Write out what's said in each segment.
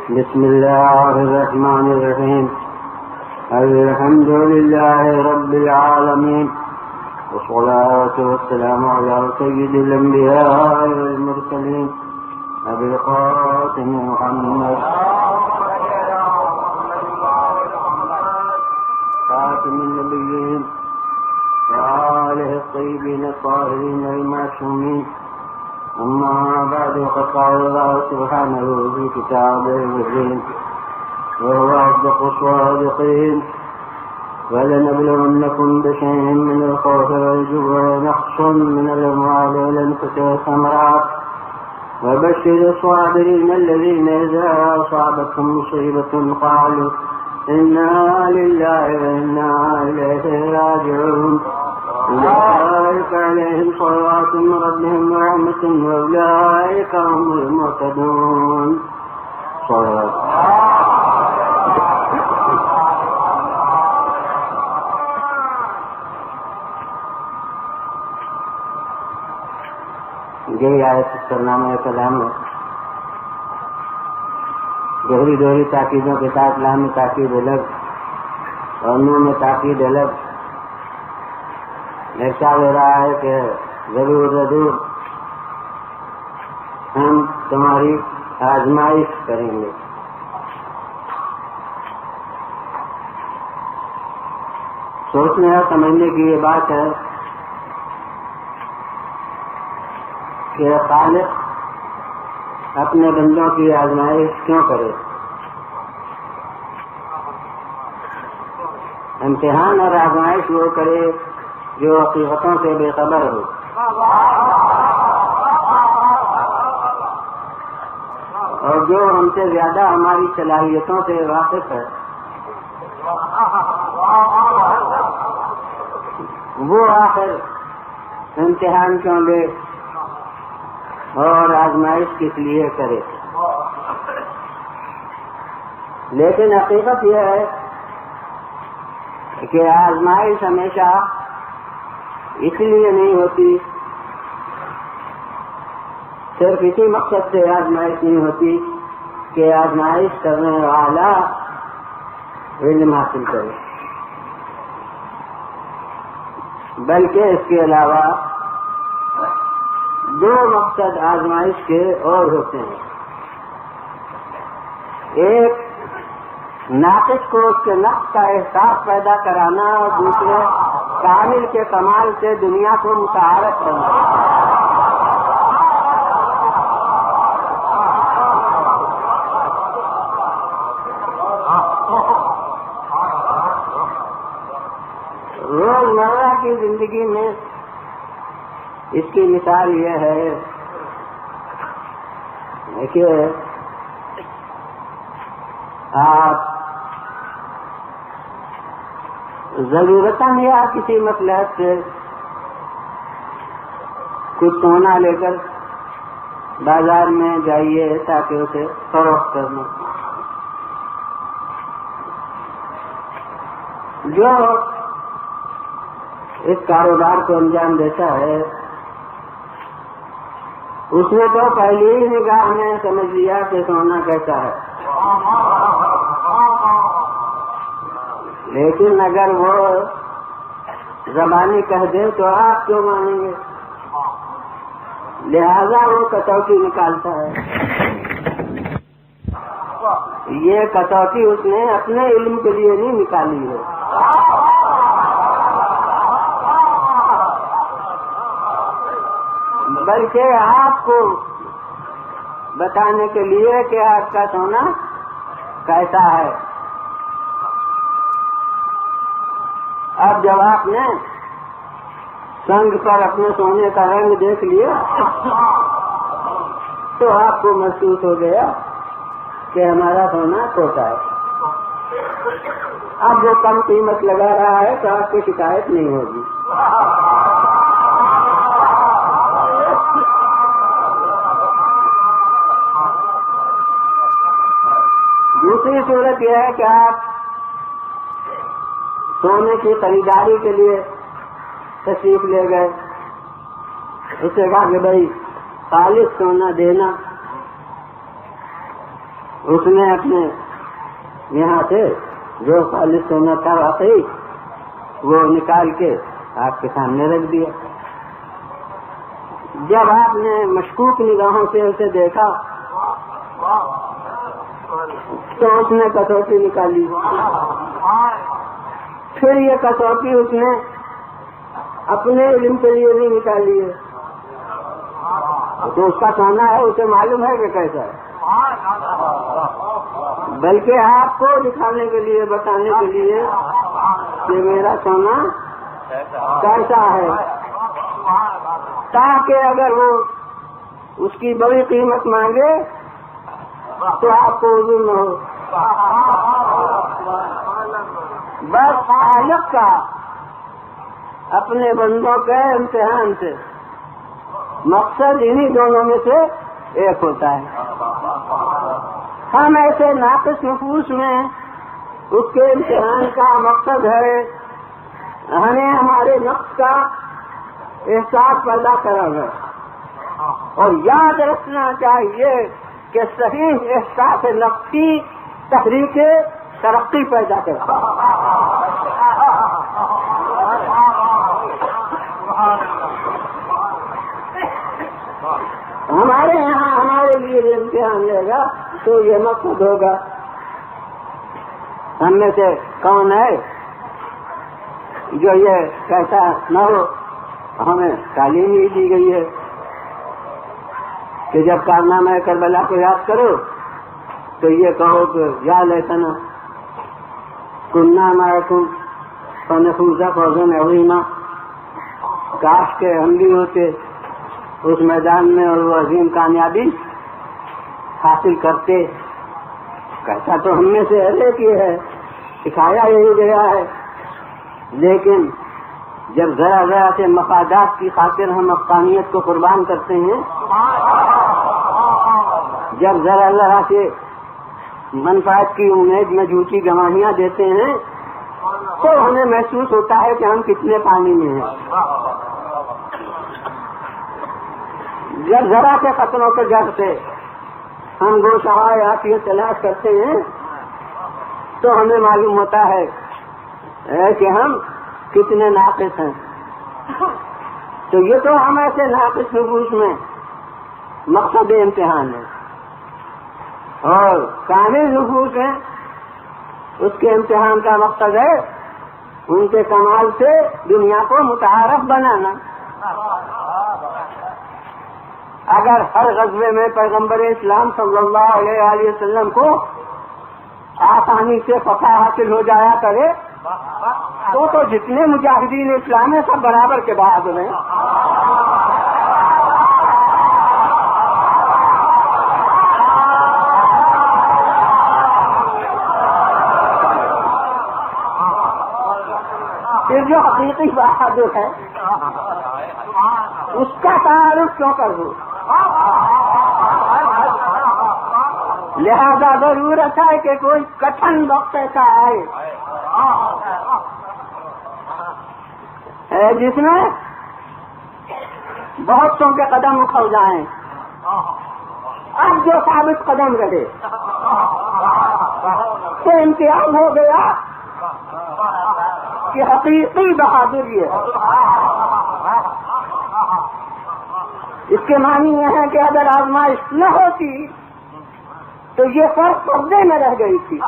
بسم الله الرحمن الرحيم. الحمد لله رب العالمين، والصلاة والسلام على سيد الأنبياء والمرسلين أبي القاسم محمد خاتم النبيين وآله الطيبين الطاهرين المعصومين. أما بعد، فقد قال الله سبحانه في كتابه المبين وهو أصدق الصادقين: ولنبلونكم بشيء من الخوف والجوع ونقص من الأموال والأنفس والثمرات وبشر الصابرين الذين إذا أصابتهم مصيبة قالوا إنا لله وإنا إليه راجعون. أولئك عليهم صلوات من ربهم ورحمة وأولئك هم المهتدون. صلوات. یہی آیت اس پر نام کلام ہے. گہری دوہری تاکیدوں کے ساتھ لام تاکید الگ اور نون میں تاکید الگ. ارشاد ہو رہا ہے کہ ضرور ہم تمہاری آزمائش کریں گے. سوچنے اور سمجھنے کی یہ بات ہے کہ خالق اپنے بندوں کی آزمائش کیوں کرے. امتحان اور آزمائش وہ کرے جو حقیقتوں سے بے خبر ہو. اور جو ہم سے زیادہ ہماری صلاحیتوں سے واقف ہے وہ آخر امتحان کیوں لے اور آزمائش کس لیے کرے. لیکن حقیقت یہ ہے کہ آزمائش ہمیشہ اس لیے نہیں ہوتی، صرف اسی مقصد سے آزمائش نہیں ہوتی کہ آزمائش کرنے والا علم حاصل کرے، بلکہ اس کے علاوہ دو مقصد آزمائش کے اور ہوتے ہیں. ایک ناقص کو اس کے نقص کا احساس پیدا کرانا اور دوسرے کامل کے کمال سے دنیا کو متعارف کرنا. روزمرہ کی زندگی میں اس کی مثال یہ ہے کہ آپ ضرورتاً یا کسی مصلحت سے کچھ سونا لے کر بازار میں جائیے تاکہ اسے فروخت کرنا. جو اس کاروبار کو انجام دیتا ہے اس نے تو پہلی ہی نگاہ میں سمجھ لیا کہ سونا کیسا ہے. لیکن اگر وہ زبانی کہہ دے تو آپ کیوں مانیں گے؟ لہذا وہ کٹوتی نکالتا ہے. یہ کٹوتی اس نے اپنے علم کے لیے نہیں نکالی ہے، بلکہ آپ کو بتانے کے لیے کہ آپ کا سونا کیسا ہے. اب جب آپ نے سنگ پر اپنے سونے کا رنگ دیکھ لیا تو آپ کو محسوس ہو گیا کہ ہمارا سونا چھوٹا ہے. اب وہ کم قیمت لگا رہا ہے تو آپ کی شکایت نہیں ہوگی. دوسری صورت یہ ہے کہ آپ سونے کی خریداری کے لیے تشریف لے گئے، اسے کہا کہ بھائی خالص سونا دینا. اس نے اپنے یہاں سے جو خالص سونا تھا واقعی وہ نکال کے آپ کے سامنے رکھ دیا. جب آپ نے مشکوک نگاہوں سے اسے دیکھا تو اس نے کسوٹی نکالی. پھر یہ کسوٹی اس نے اپنے علم کے لیے نہیں نکالی ہے، تو اس کا سونا ہے، اسے معلوم ہے کہ کیسا ہے، بلکہ آپ کو دکھانے کے لیے، بتانے کے لیے کہ میرا سونا کیسا ہے، تاکہ اگر وہ اس کی بڑی قیمت مانگے تو آپ کو عذر نہ ہو. بس خالق کا اپنے بندوں کے امتحان سے مقصد انہی دونوں میں سے ایک ہوتا ہے. ہم ایسے ناقص نفوس میں اس کے امتحان کا مقصد ہے ہمیں ہمارے نفس کا احساس پیدا کرنا، اور یاد رکھنا چاہیے کہ صحیح احساس نفسی تحریک ترقی پیدا کرتا ہے. ہمارے یہاں ہمارے لیے امتحان لے گا تو یہ مقصد ہوگا ہم میں سے کون ہے جو یہ کیسا نہ ہو. ہمیں تعلیم ہی دی گئی ہے کہ جب کارنامہ کربلا کو یاد کرو تو یہ کہو کہ یا لیتنا کننا معکم فنفوز فوزا عظیما، کاش کے ہم بھی ہوتے اس میدان میں اور وہ عظیم کامیابی حاصل کرتے. کیسا تو ہم میں سے ایک ہی ہے، سکھایا یہی گیا ہے، لیکن جب ذرا ذرا سے مفادات کی خاطر ہم افغانیت کو قربان کرتے ہیں، جب ذرا ذرا سے منفعت کی امید میں جھوٹی گواہیاں دیتے ہیں تو ہمیں محسوس ہوتا ہے کہ ہم کتنے پانی میں ہیں. جب ذرا کے خطروں کے ڈر سے ہم گوشوائے عافیت تلاش کرتے ہیں تو ہمیں معلوم ہوتا ہے کہ ہم کتنے ناقص ہیں. تو یہ تو ہم ایسے ناقص نفوس میں مقصد امتحان ہے، اور کامل نفوس ہیں اس کے امتحان کا مقصد ہے ان کے کمال سے دنیا کو متعارف بنانا. اگر ہر غزوے میں پیغمبر اسلام صلی اللہ علیہ وسلم کو آسانی سے فتح حاصل ہو جایا کرے تو جتنے مجاہدین اسلام ہیں سب برابر کے بہادر ہیں. پھر جو حقیقی بہادر ہے اس کا تعارف کیوں کر دوں؟ لہذا ضرورت ہے کہ کوئی کٹھن وقت ایسا آئے جس میں بہت سو کے قدم اکھڑ جائیں. اب جو ثابت قدم رہے تو امتیاز ہو گیا کہ حقیقی بہادری ہے. اس کے معنی یہ ہے کہ اگر آزمائش نہ ہوتی تو یہ فرق پردے میں رہ گئی تھی.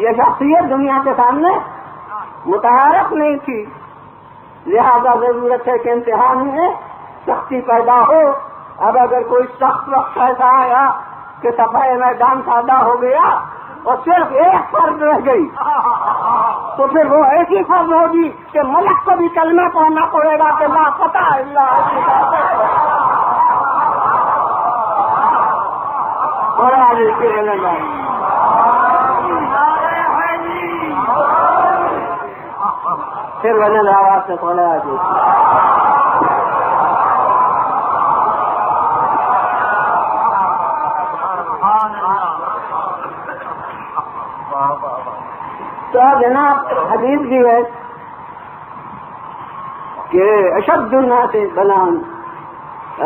یہ شخصیت دنیا کے سامنے متعارف نہیں تھی. لہذا ضرورت ہے کہ امتحان میں سختی پیدا ہو. اب اگر کوئی سخت وقت ایسا آیا کہ صفحہ میدان سادہ ہو گیا اور صرف ایک فرض رہ گئی تو پھر وہ ایسی فرض ہوگی کہ ملک کو بھی کلمہ پڑھنا پڑے گا کہ لا فتح الا پھر بنے آواز سے پڑھا جی. تو جناب حدیث بھی ہے کہ اشد الناس بلاء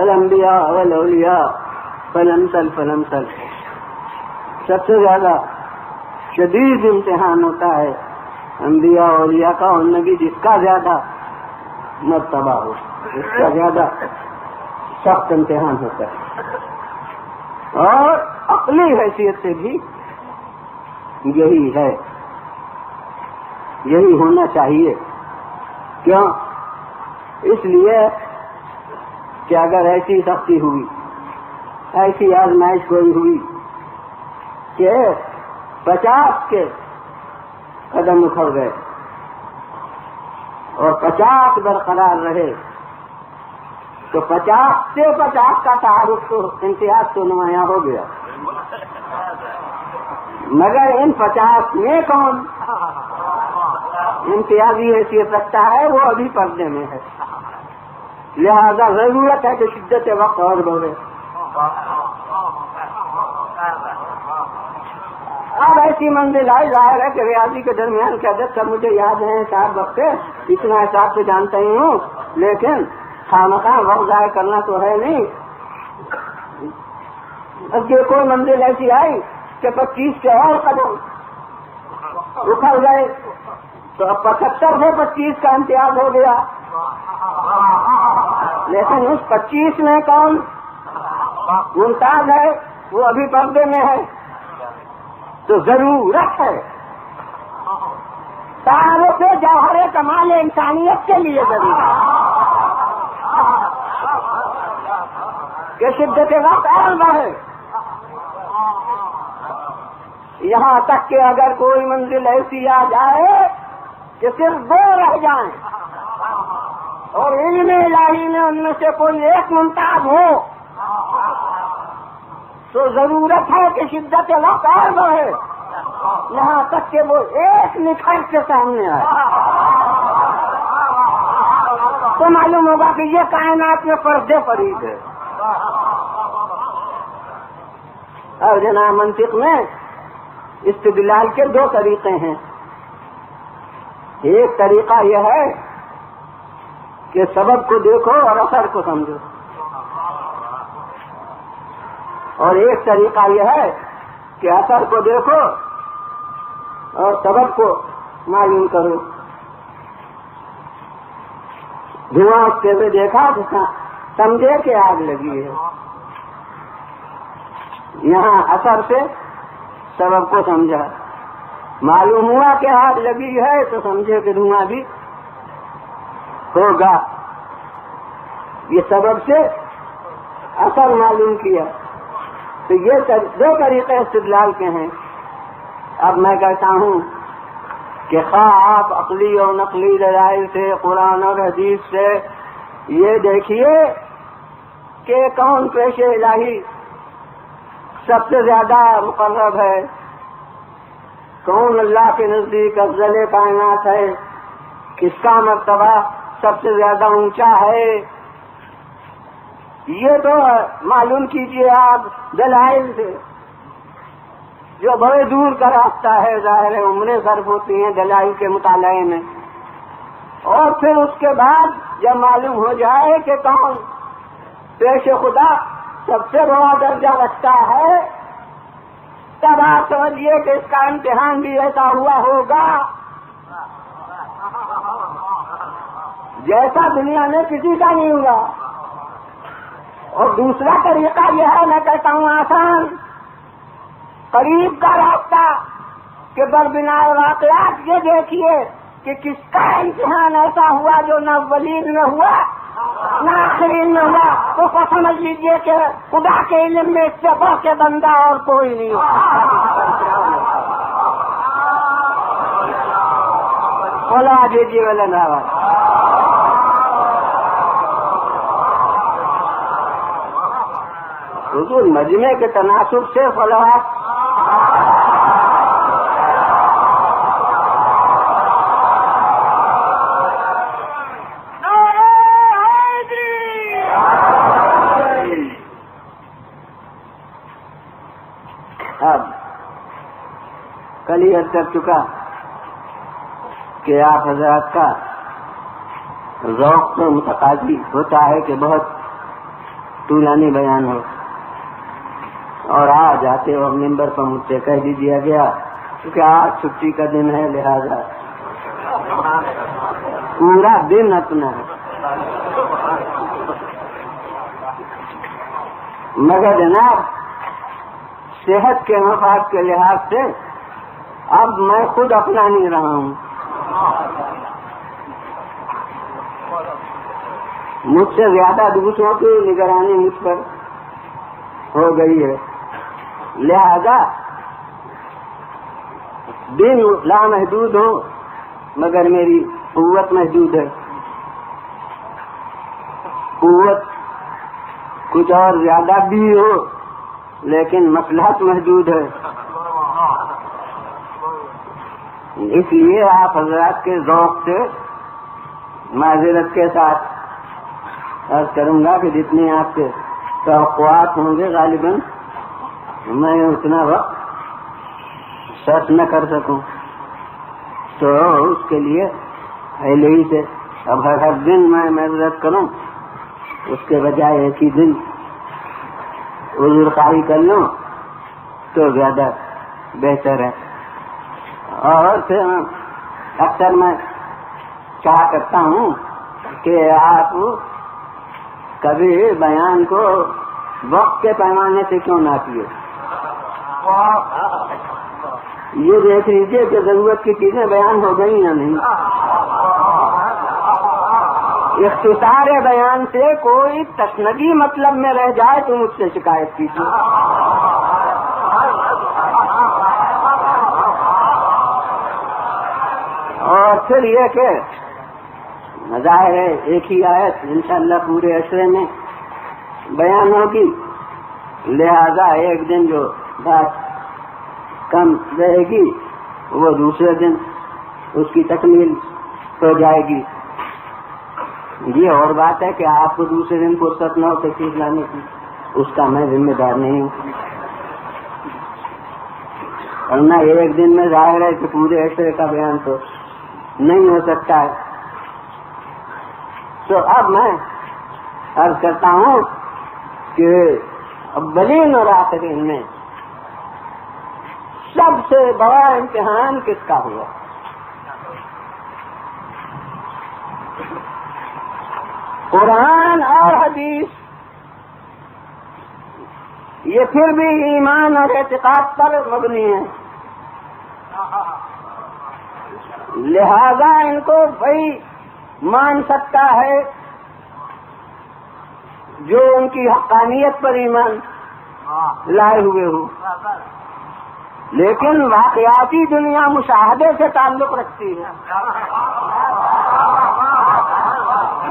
الانبیاء والاولیاء فلمسل فلمسل. سب سے زیادہ شدید امتحان ہوتا ہے انبیاء اولیاء کا، ان میں بھی جس کا زیادہ مرتبہ ہو اس کا زیادہ سخت امتحان ہوتا ہے. اور عقلی حیثیت سے بھی یہی ہے، یہی ہونا چاہیے. کیوں؟ اس لیے کہ اگر ایسی سختی ہوئی، ایسی آزمائش کوئی ہوئی کہ 50 کے قدم اکھڑ گئے اور 50 برقرار رہے، تو 50 سے 50 کا تعارف تو امتیاز تو نمایاں ہو گیا. مگر ان 50 میں کون امتیازی حیثیت رکھتا ہے؟ وہ ابھی پردے میں ہے. لہذا ضرورت ہے کہ شدت وقت اور بڑھے. اب ایسی منزل آئی، ظاہر ہے کہ ریاضی کے درمیان کے عدد سب مجھے یاد ہیں، 4 وقت اتنا حساب سے جانتا ہی ہوں، لیکن خامخواہ وقت ضائع کرنا تو ہے نہیں. اب یہ کوئی منزل ایسی آئی کہ 25 کے اور قدم اکھڑ گئے، تو اب 75 سے 25 کا امتیاز ہو گیا. لیکن اس 25 میں کون ممتاز ہے؟ وہ ابھی پردے میں ہے. تو ضرورت ہے تعارف جوہر کمال انسانیت کے لیے ضروری ہے کہ شدت وقت اور بڑھے. یہاں تک کہ اگر کوئی منزل ایسی آ جائے کہ صرف 2 رہ جائیں اور علم الہی میں ان میں سے کوئی ایک ممتاز ہو، تو ضرورت ہے کہ شدت وقت اور بڑھے یہاں تک کہ وہ ایک نکھر کے سامنے آئے. تو معلوم ہوگا کہ یہ کائنات میں پردے فرید ہے. اور جناب منطق میں استدلال کے 2 طریقے ہیں. ایک طریقہ یہ ہے کہ سبب کو دیکھو اور اثر کو سمجھو، اور ایک طریقہ یہ ہے کہ اثر کو دیکھو اور سبب کو معلوم کرو. دھواں اٹھتے ہوئے دیکھا تو سمجھے کہ آگ لگی ہے. یہاں اثر سے سبب کو سمجھا، معلوم ہوا کہ آگ لگی ہے تو سمجھے کہ دھواں بھی ہوگا. یہ سبب سے اثر معلوم کیا. تو یہ 2 طریقے استدلال کے ہیں. اب میں کہتا ہوں کہ خواہ آپ عقلی اور نقلی دلائل سے، قرآن اور حدیث سے یہ دیکھیے کہ کون پیش الہی سب سے زیادہ مقرب ہے، کون اللہ کے نزدیک افضل کائنات ہے، کس کا مرتبہ سب سے زیادہ اونچا ہے. یہ تو معلوم کیجیے آپ دلائل سے، جو بڑے دور کا راستہ ہے. ظاہر ہے عمریں صرف ہوتی ہیں دلائل کے مطالعے میں، اور پھر اس کے بعد جب معلوم ہو جائے کہ کون پیش خدا سب سے بڑا درجہ رکھتا ہے، تب آپ سمجھیے کہ اس کا امتحان بھی ایسا ہوا ہوگا جیسا دنیا میں کسی کا نہیں ہوا. اور دوسرا طریقہ یہ ہے، میں کہتا ہوں آسان قریب کا راستہ، کہ بربنا واقعات یہ دیکھیے کہ کس کا امتحان ایسا ہوا جو نہ اولین میں ہوا نہ آخرین میں ہوا. تو سمجھ لیجیے کہ خدا کے علم میں اس سے بڑھ کے بندہ اور کوئی نہیں بولا دیجیے والا ناوا. حضور مجمع کے تناسب سے فلوات اب کل ہی عرض کر چکا کہ آپ حضرات کا ذوق تو متقاضی ہوتا ہے کہ بہت طولانی بیان ہو. اور آج آتے اور ممبر پر مجھ سے کہہ دیا گیا کہ آج چھٹی کا دن ہے، لہذا پورا دن اپنا ہے۔ مگر جناب صحت کے مفاد کے لحاظ سے اب میں خود اپنا نہیں رہا ہوں، مجھ سے زیادہ دوسروں کی نگرانی مجھ پر ہو گئی ہے، لہذا دن لامحدود ہو مگر میری قوت محدود ہے، قوت کچھ اور زیادہ بھی ہو لیکن مصلحت محدود ہے۔ اس لیے آپ حضرات کے ذوق سے معذرت کے ساتھ عرض کروں گا کہ جتنے آپ کے توقعات ہوں گے غالباً میں اتنا وقت صرف نہ کر سکوں، تو اس کے لیے پہلے ہی سے اب ہر دن میں معذرت کروں اس کے بجائے ایک ہی دن عذر خواہی کر لوں تو زیادہ بہتر ہے۔ اور پھر اکثر میں کہا کرتا ہوں کہ آپ کبھی بیان کو وقت کے پیمانے سے کیوں نہ کیے، یہ دیکھ لیجیے کہ ضرورت کی چیزیں بیان ہو گئی یا نہیں۔ اختصار بیان سے کوئی تشنگی مطلب میں رہ جائے تو مجھ سے شکایت کیجیے۔ اور پھر یہ کہ ظاہر ہے ایک ہی آیت انشاءاللہ پورے عشرے میں بیان ہوگی، لہذا ایک دن جو بات کم رہے گی وہ دوسرے دن اس کی تکمیل ہو جائے گی۔ یہ اور بات ہے کہ آپ کو دوسرے دن فرصت نہ ہو تشریف لانے کی، اس کا میں ذمہ دار نہیں ہوں، اور نہ ایک دن میں ظاہر ہے کہ پورے عشرے کا بیان تو نہیں ہو سکتا ہے۔ تو اب میں عرض کرتا ہوں کہ اولین اور آخرین میں سب سے بڑا امتحان کس کا ہوا؟ قرآن اور حدیث یہ پھر بھی ایمان اور اعتقاد پر مبنی ہے، لہذا ان کو وہی مان سکتا ہے جو ان کی حقانیت پر ایمان لائے ہوئے ہو، لیکن واقعاتی دنیا مشاہدے سے تعلق رکھتی ہے،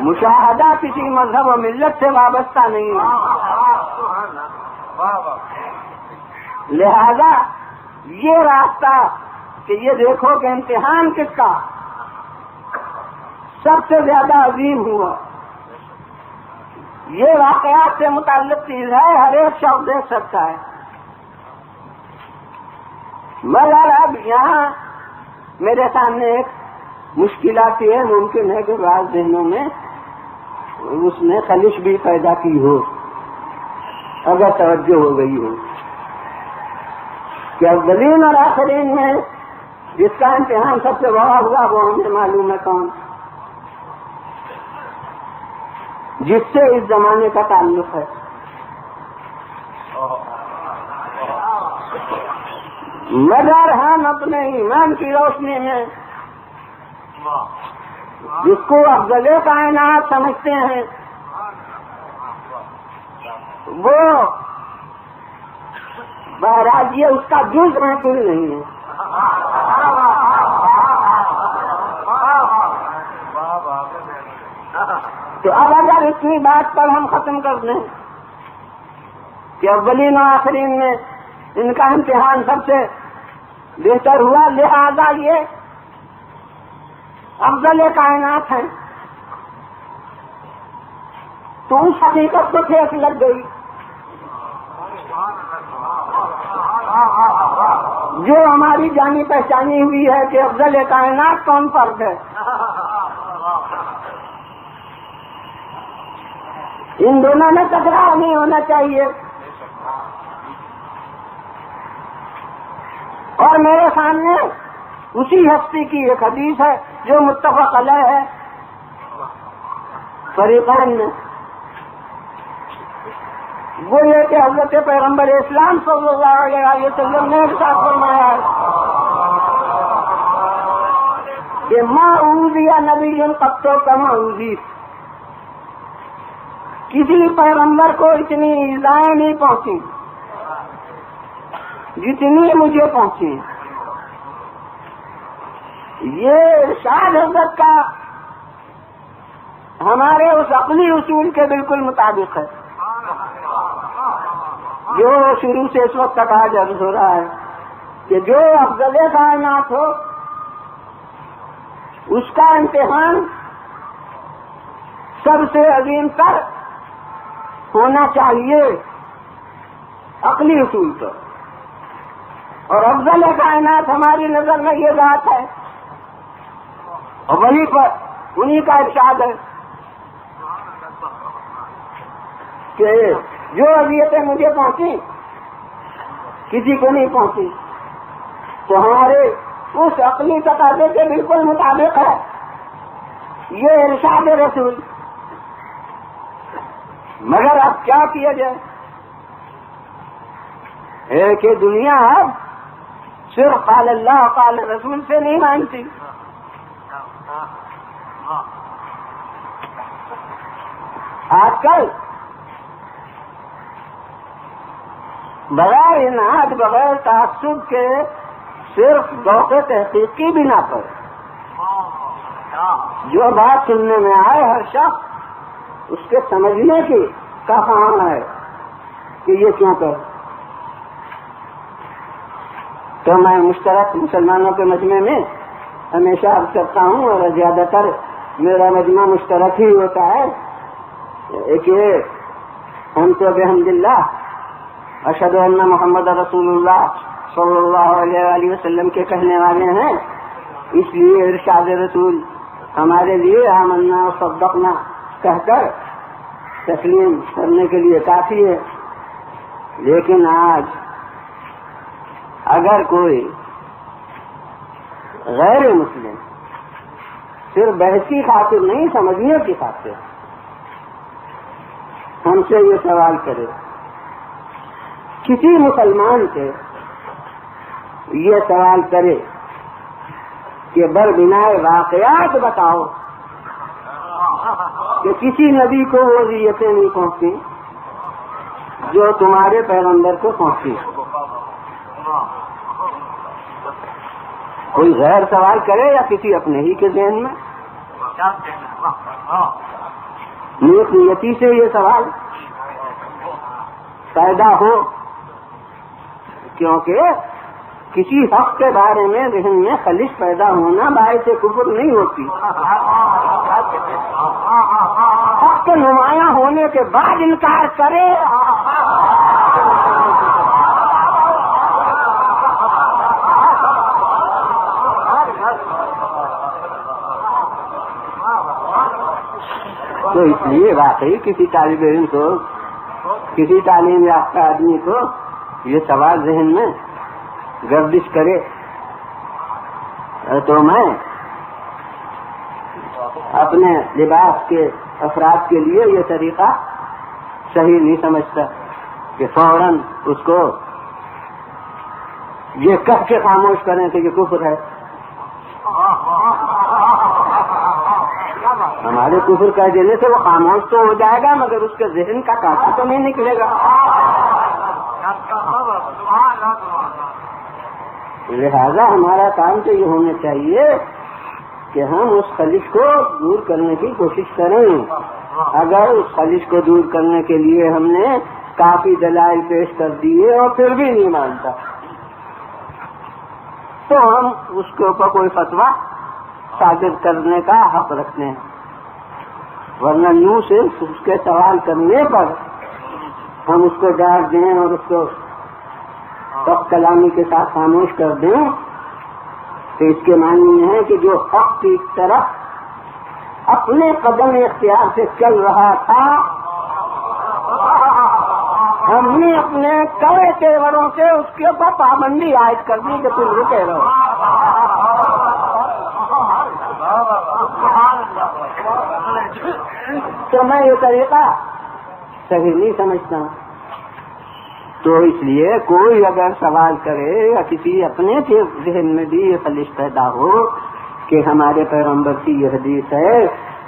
مشاہدہ کسی مذہب و ملت سے وابستہ نہیں ہے۔ لہذا یہ راستہ کہ یہ دیکھو کہ امتحان کس کا سب سے زیادہ عظیم ہوا، یہ واقعات سے متعلق چیز ہے، ہر ایک شخص دیکھ سکتا ہے۔ مگر اب یہاں میرے سامنے ایک مشکلات یہ ممکن ہے کہ بعض ذہنوں میں اس نے خلش بھی پیدا کی ہو اگر توجہ ہو گئی ہو کہ اولین اور آخرین میں جس کا امتحان سب سے بڑا ہوا وہ ہمیں معلوم ہے کون، جس سے اس زمانے کا تعلق ہے۔ مگر ہم اپنے ایمان کی روشنی میں جس کو افضل کائنات سمجھتے ہیں وہ بہرحال یہ اس کا جز محفوظ نہیں ہے۔ تو اب اگر اتنی بات پر ہم ختم کر دیں کہ اولین و آخرین میں ان کا امتحان سب سے بہتر ہوا، لہذا یہ افضل کائنات ہیں، تو اس حقیقت کو ٹھیک لگ گئی جو ہماری جانی پہچانی ہوئی ہے کہ افضل کائنات کون فرد ہے۔ ان دونوں میں تکرار نہیں ہونا چاہیے، اور میرے سامنے اسی ہستی کی ایک حدیث ہے جو متفق علیہ ہے فریقین میں، وہ یہ کہ حضرت پیغمبر اسلام صلی اللہ علیہ وسلم نے ارشاد فرمایا کہ ما اوذی نبی قط کما اوذی، کسی پیغمبر کو اتنی ایذائیں نہیں پہنچی جتنی مجھے پہنچی۔ یہ ارشاد حضرت کا ہمارے اس عقلی اصول کے بالکل مطابق ہے جو شروع سے اس وقت تک آج عرض ہو رہا ہے کہ جو افضل کائنات ہو اس کا امتحان سب سے عظیم تر ہونا چاہیے عقلی اصول پر، اور افضل کائنات ہماری نظر میں یہ ذات ہے اور وہیں پر انہی کا ارشاد ہے کہ جو اذیتیں مجھے پہنچی کسی کو نہیں پہنچی، تو ہمارے اس عقلی تقاضے کے بالکل مطابق ہے یہ ارشاد رسول۔ مگر اب کیا کیا جائے ہے کہ دنیا اب صرف قال اللہ قال رسول سے نہیں مانتی، آج کل بغیر انعاد بغیر تعصب کے صرف ذوق تحقیق کی بنا پر جو بات سننے میں آئے ہر شخص اس کے سمجھنے کی کا کام ہے کہ یہ کیوں کر، تو میں مشترک مسلمانوں کے مجمع میں ہمیشہ عرض کرتا ہوں اور زیادہ تر میرا مجمع مشترک ہی ہوتا ہے کہ ہم تو بحمد اللہ اشہد ان محمد رسول اللہ صلی اللہ علیہ وآلہ وسلم کے کہنے والے ہیں، اس لیے ارشاد رسول ہمارے لیے آمنا و صدقنا کہہ کر تسلیم کرنے کے لیے کافی ہے۔ لیکن آج اگر کوئی غیر مسلم صرف بحثی خاطر نہیں سمجھنے کی خاطر ہم سے یہ سوال کرے، کسی مسلمان سے یہ سوال کرے کہ بربنائے واقعات بتاؤ کہ کسی نبی کو وہ اذیتیں نہیں پہنچتی جو تمہارے پیغمبر کو پہنچتی، کوئی غیر سوال کرے یا کسی اپنے ہی کے ذہن میں نیک نیتی سے یہ سوال پیدا ہو، کیونکہ کسی حق کے بارے میں ذہن میں خلش پیدا ہونا باعث کفر نہیں ہوتی، حق کے نمایاں ہونے کے بعد انکار کرے تو اس لیے واقعی کسی طالب علم کو کسی تعلیم یافتہ آدمی کو یہ سوال ذہن میں گردش کرے تو میں اپنے لباس کے افراد کے لیے یہ طریقہ صحیح نہیں سمجھتا کہ فوراً اس کو یہ کہہ کے خاموش کریں کہ یہ کفر ہے۔ ہمارے کفر کہہ دینے سے وہ خاموش تو ہو جائے گا مگر اس کے ذہن کا کانٹا تو نہیں نکلے گا۔ لہذا ہمارا کام تو یہ ہونا چاہیے کہ ہم اس خلش کو دور کرنے کی کوشش کریں۔ اگر اس خلش کو دور کرنے کے لیے ہم نے کافی دلائل پیش کر دیے اور پھر بھی نہیں مانتا تو ہم اس کے اوپر کوئی فتویٰ صادر کرنے کا حق رکھتے ہیں، ورنہ یوں سے اس کے سوال کرنے پر ہم اس کو ڈانٹ دیں اور اس کو سخت کلامی کے ساتھ خاموش کر دیں تو اس کے معنی یہ ہے کہ جو حق کی طرف اپنے قدم اختیار سے چل رہا تھا ہم نے اپنے نے کڑے تیوروں سے اس کے اوپر پابندی عائد کر دی کہ تم رکے رہو. تو میں یہ طریقہ صحیح نہیں سمجھتا. تو اس لیے کوئی اگر سوال کرے یا کسی اپنے کے ذہن میں بھی یہ خلش پیدا ہو کہ ہمارے پیغمبر کی یہ حدیث ہے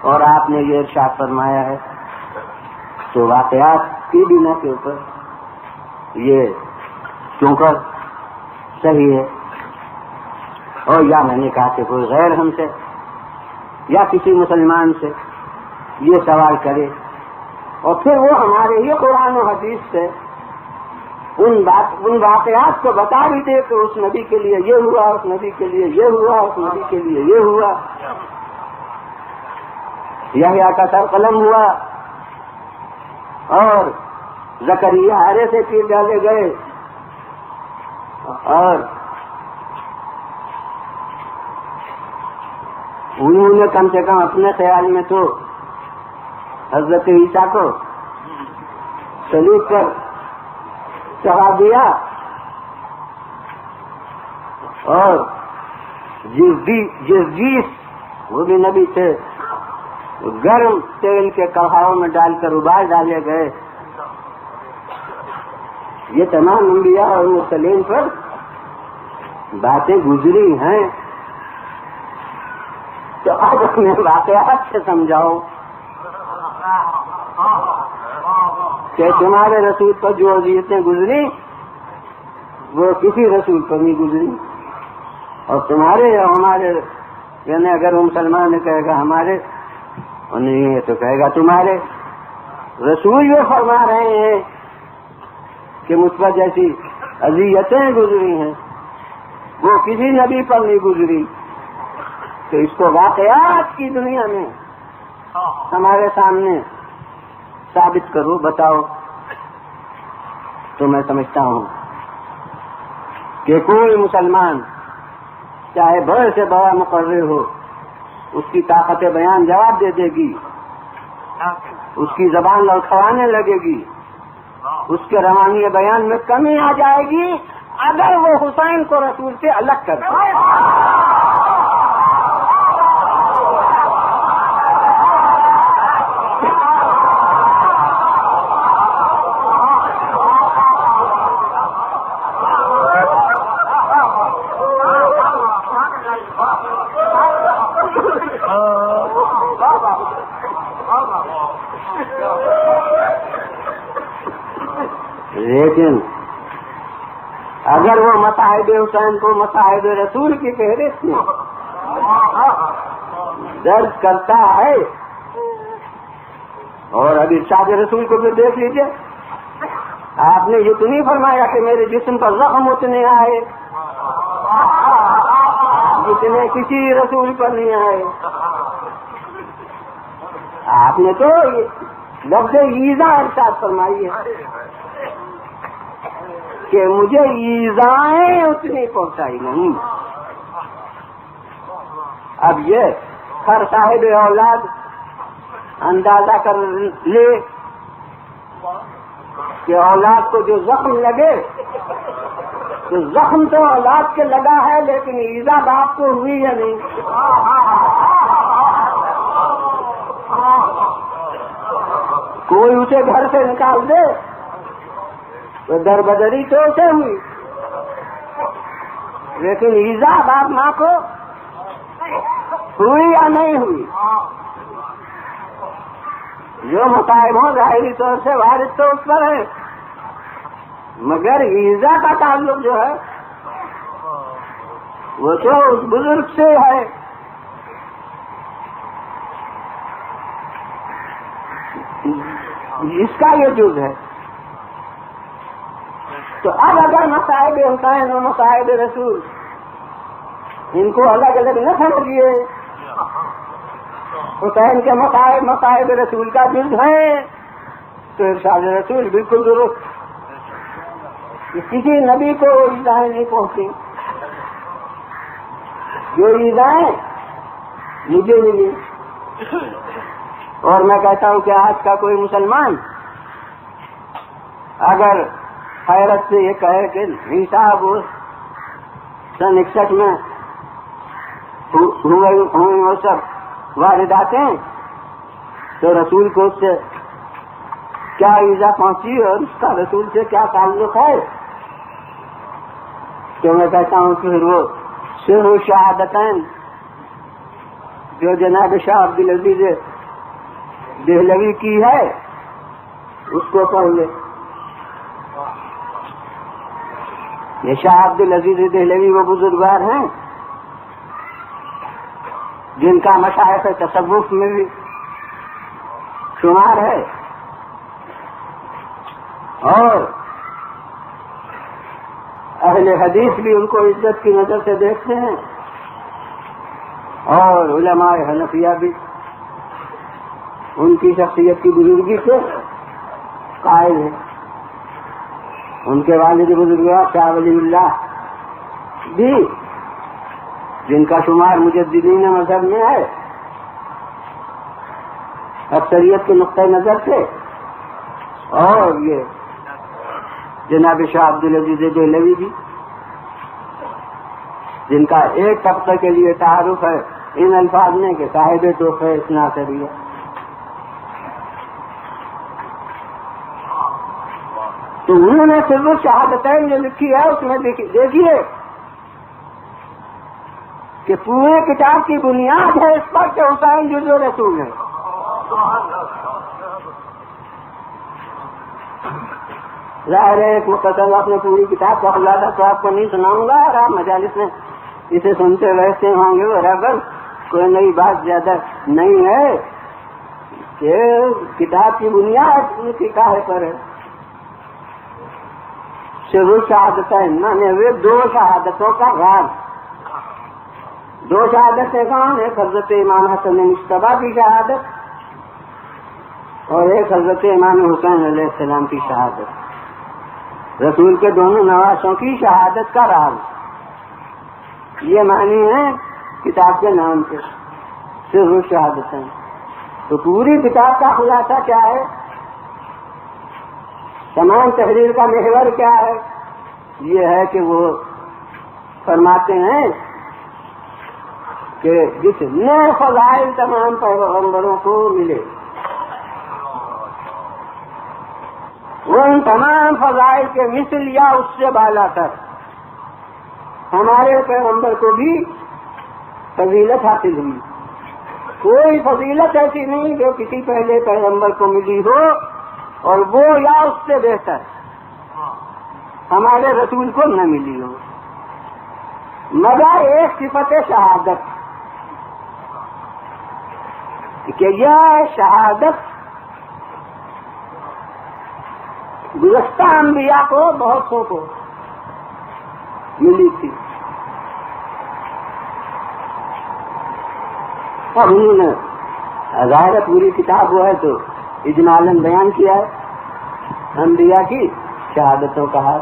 اور آپ نے یہ ارشاد فرمایا ہے، تو واقعات کی بنا کے اوپر یہ چونکہ صحیح ہے، اور یا میں نے کہا کہ کوئی غیر ہم سے یا کسی مسلمان سے یہ سوال کرے اور پھر وہ ہمارے یہ قرآن و حدیث سے ان واقعات کو بتا بھی دے کہ اس نبی کے لیے یہ ہوا، اس نبی کے لیے یہ ہوا، اس نبی کے لیے یہ ہوا. یحییٰ کا سر قلم ہوا اور زکریا ہارے سے پیر ڈالے گئے، اور انہوں نے کم سے کم اپنے خیال میں تو حضرت عیسیٰ کو صلیب پر چڑھا دیا، اور جس وہ بھی نبی تھے گرم تیل کے کڑھاؤں میں ڈال کر ابال ڈالے گئے. یہ تمام انبیاء اور مرسلین پر باتیں گزری ہیں. تو اب اپنے واقعات سے سمجھاؤ کہ تمہارے رسول پر جو اذیتیں گزری وہ کسی رسول پر نہیں گزری، اور تمہارے یا ہمارے، یعنی اگر وہ مسلمان کہے گا ہمارے اور نہیں ہے تو کہے گا تمہارے. رسول یہ فرما رہے ہیں کہ مجھ پر جیسی اذیتیں گزری ہیں وہ کسی نبی پر نہیں گزری. تو اس کو واقعات کی دنیا میں ہمارے سامنے ثابت کرو، بتاؤ. تو میں سمجھتا ہوں کہ کوئی مسلمان چاہے بڑے سے بڑا مقرر ہو، اس کی طاقت بیان جواب دے دے گی، اس کی زبان لڑکھڑانے لگے گی، اس کے روانی بیان میں کمی آ جائے گی اگر وہ حسین کو رسول سے الگ کر دے. لیکن اگر وہ مصاحب حسین کو مصاحب رسول کی فہرست میں درج کرتا ہے، اور اب ارشاد رسول کو بھی دیکھ لیجئے، آپ نے یہ تو نہیں فرمایا کہ میرے جسم پر زخم اتنے آئے جتنے کسی رسول پر نہیں آئے. آپ نے تو لفظ ایذا ارشاد فرمائی ہے کہ مجھے ایذائیں اتنی پہنچائی نہیں. اب یہ ہر صاحب اولاد اندازہ کر لے کہ اولاد کو جو زخم لگے تو زخم تو اولاد کے لگا ہے، لیکن ایذا باپ کو ہوئی یا نہیں؟ کوئی اسے گھر سے نکال دے تو در بدری تو اسے ہوئی، لیکن ایذا باپ ماں کو ہوئی یا نہیں ہوئی؟ جو مصائب ہوں ظاہری طور سے وارث تو اس پر ہے، مگر ایذا کا تعلق جو ہے وہ تو اس بزرگ سے ہے. اس کا یہ جز ہے. تو اب اگر مصائب حسین اور مصائب رسول ان کو الگ الگ نہ سمجھیے، حسین کے مصائب رسول کا جز ہے تو ارشاد رسول بالکل درست. کسی نبی کو وہ ایذائیں نہیں پہنچی جو ایذائیں مجھے ملی. اور میں کہتا ہوں کہ آج کا کوئی مسلمان اگر حیرت سے یہ کہے کہ نہیں صاحب سن 61 میں ہوئی وہ سب وارداتیں، تو رسول کو اس سے کیا ایزا پہنچی اور اس کا رسول سے کیا تعلق ہے؟ تو میں کہتا ہوں کہ پھر وہ سر شہادتین جو جناب شاہ عبدالعزیز دہلوی کی ہے اس کو پڑھ لے. یہ شاہ عبدالعزیز دہلوی وہ بزرگوار ہیں جن کا مشائخ تصوف میں بھی شمار ہے، اور اہل حدیث بھی ان کو عزت کی نظر سے دیکھتے ہیں، اور علماء حنفیہ بھی ان کی شخصیت کی بزرگی سے قائل ہیں. ان کے والد بزرگوار شاہ ولی اللہ بھی جن کا شمار مجددین مذہب میں ہے اکثریت کے نقطۂ نظر سے، اور یہ جناب شاہ عبدالعزیز دہلوی بھی جن کا ایک طبقے کے لیے تعارف ہے ان الفاظ میں کہ صاحب تحفہ اثنا عشریہ. تو انہوں نے صرف شہادتین جو لکھی ہے اس میں دیکھیے کہ پورے کتاب کی بنیاد ہے اس پر کہ حسین جزو رسول ہے. ظاہر ہے ایک مختصر اپنے پوری کتاب کا خلاصہ تو آپ کو نہیں سناؤں گا، اور آپ مجالس میں اسے سنتے رہتے ہوں گے برابر، کوئی نئی بات زیادہ نہیں ہے کہ کتاب کی بنیاد ان کی کاہے پر ہے. شروع شہادتین مانے ہوئے دو شہادتوں کا راز. دو شہادتیں کون؟ ایک حضرت امام حسن مجتبیٰ کی شہادت اور ایک حضرت امام حسین علیہ السلام کی شہادت. رسول کے دونوں نواسوں کی شہادت کا راز یہ معنی ہے کتاب کے نام سے سر شہادتیں. تو پوری کتاب کا خلاصہ کیا ہے؟ تمام تحریر کا محور کیا ہے؟ یہ ہے کہ وہ فرماتے ہیں کہ جس نئے فضائل تمام پیغمبروں کو ملے وہ ان تمام فضائل کے مثل یا اس سے بالا تر ہمارے پیغمبر کو بھی فضیلت حاصل ہوئی. کوئی فضیلت ایسی نہیں جو کسی پہلے پیغمبر کو ملی ہو اور وہ یا اس سے بہتر ہمارے رسول کو نہ ملی ہو، مگر ایک صفت شہادت کہ یہ شہادت گزشتہ انبیاء کو بہت کو ملی تھی. اور انہوں نے ظاہر پوری کتاب وہ ہے تو اجمالاً بیان کیا ہے انبیاء کی شہادتوں کا حال،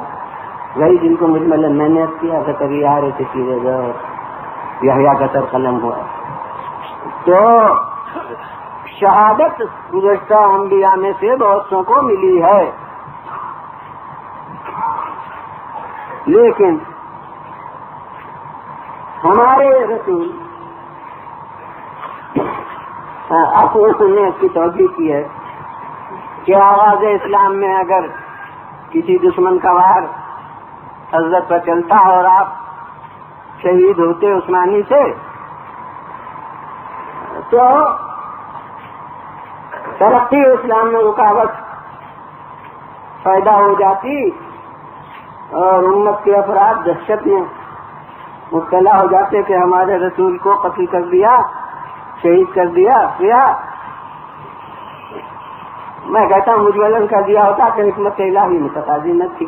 وہی جن کو مجملاً میں نے کیا زکریا سے چیرے گئے اور یحییٰ کا سر قلم ہوا. تو شہادت گزشتہ انبیاء میں سے بہت سو کو ملی ہے، لیکن ہمارے رسول اپنے نے اس کی توجہ کی ہے کہ آغاز اسلام میں اگر کسی دشمن کا وار حضرت پر چلتا اور آپ شہید ہوتے عثمانی سے تو ترقی اسلام میں رکاوٹ پیدا ہو جاتی اور امت کے افراد دہشت میں مبتلا ہو جاتے کہ ہمارے رسول کو قتل کر دیا، شہید کر دیا. میں کہتا ہوں مجملاً کر دیا ہوتا کہ حکمت الہی متقاضی نہ تھی.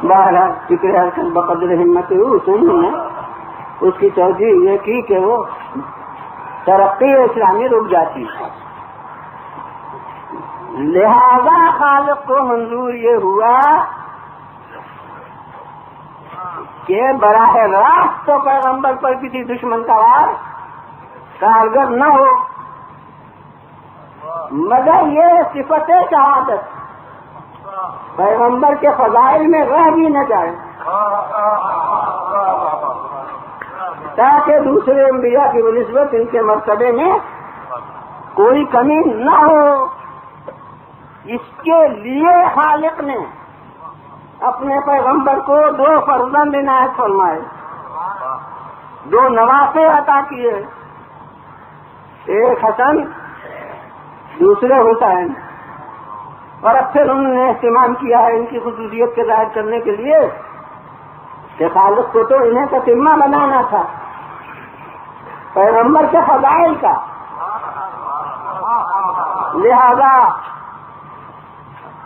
بہرحال فکر حرکت بقدر ہمت انہوں نے اس کی توجہ یہ کی کہ وہ ترقی اسلامی رک جاتی، لہذا خالق کو منظور یہ ہوا کہ براہ راست تو پیغمبر پر کسی دشمن کا وار کارگر نہ ہو، مگر یہ صفت شہادت پیغمبر کے فضائل میں رہ بھی نہ جائے، تاکہ دوسرے انبیاء کی بنسبت ان کے مرتبے میں کوئی کمی نہ ہو۔ اس کے لیے خالق نے اپنے پیغمبر کو 2 فرزند عنایت فرمائے، 2 نواسے عطا کیے، ایک حسن دوسرے حسین، اور اب پھر انہوں نے اہتمام کیا ہے ان کی خصوصیت کے ظاہر کرنے کے لیے کہ خالق کو تو انہیں تتمہ بنانا تھا پیغمبر کے فضائل کا، لہذا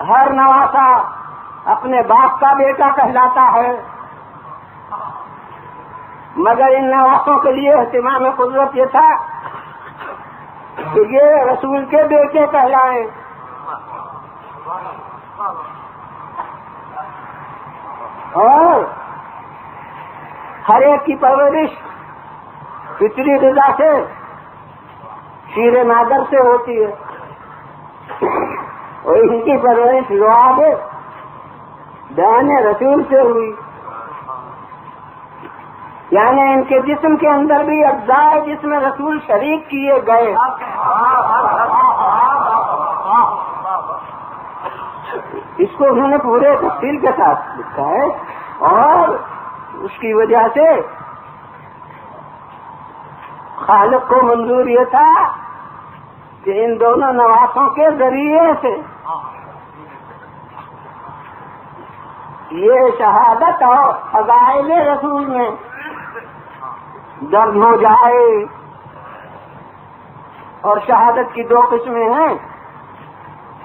ہر نواسا اپنے باپ کا بیٹا کہلاتا ہے، مگر ان نواسوں کے لیے اہتمام قدرت یہ تھا کہ یہ رسول کے بیٹے کہلائیں، اور ہر ایک کی پرورش فطری غذا سے، شیر مادر سے ہوتی ہے، اور ان کی پرورش لعاب بیان رسول سے ہوئی، یعنی ان کے جسم کے اندر بھی اجزاء جسم رسول شریک کیے گئے۔ اس کو انہوں نے پورے تفصیل کے ساتھ لکھا ہے، اور اس کی وجہ سے خالق کو منظور یہ تھا کہ ان دونوں نواسوں کے ذریعے سے یہ شہادت اور فضائل رسول میں درج ہو جائے۔ اور شہادت کی 2 قسمیں ہیں،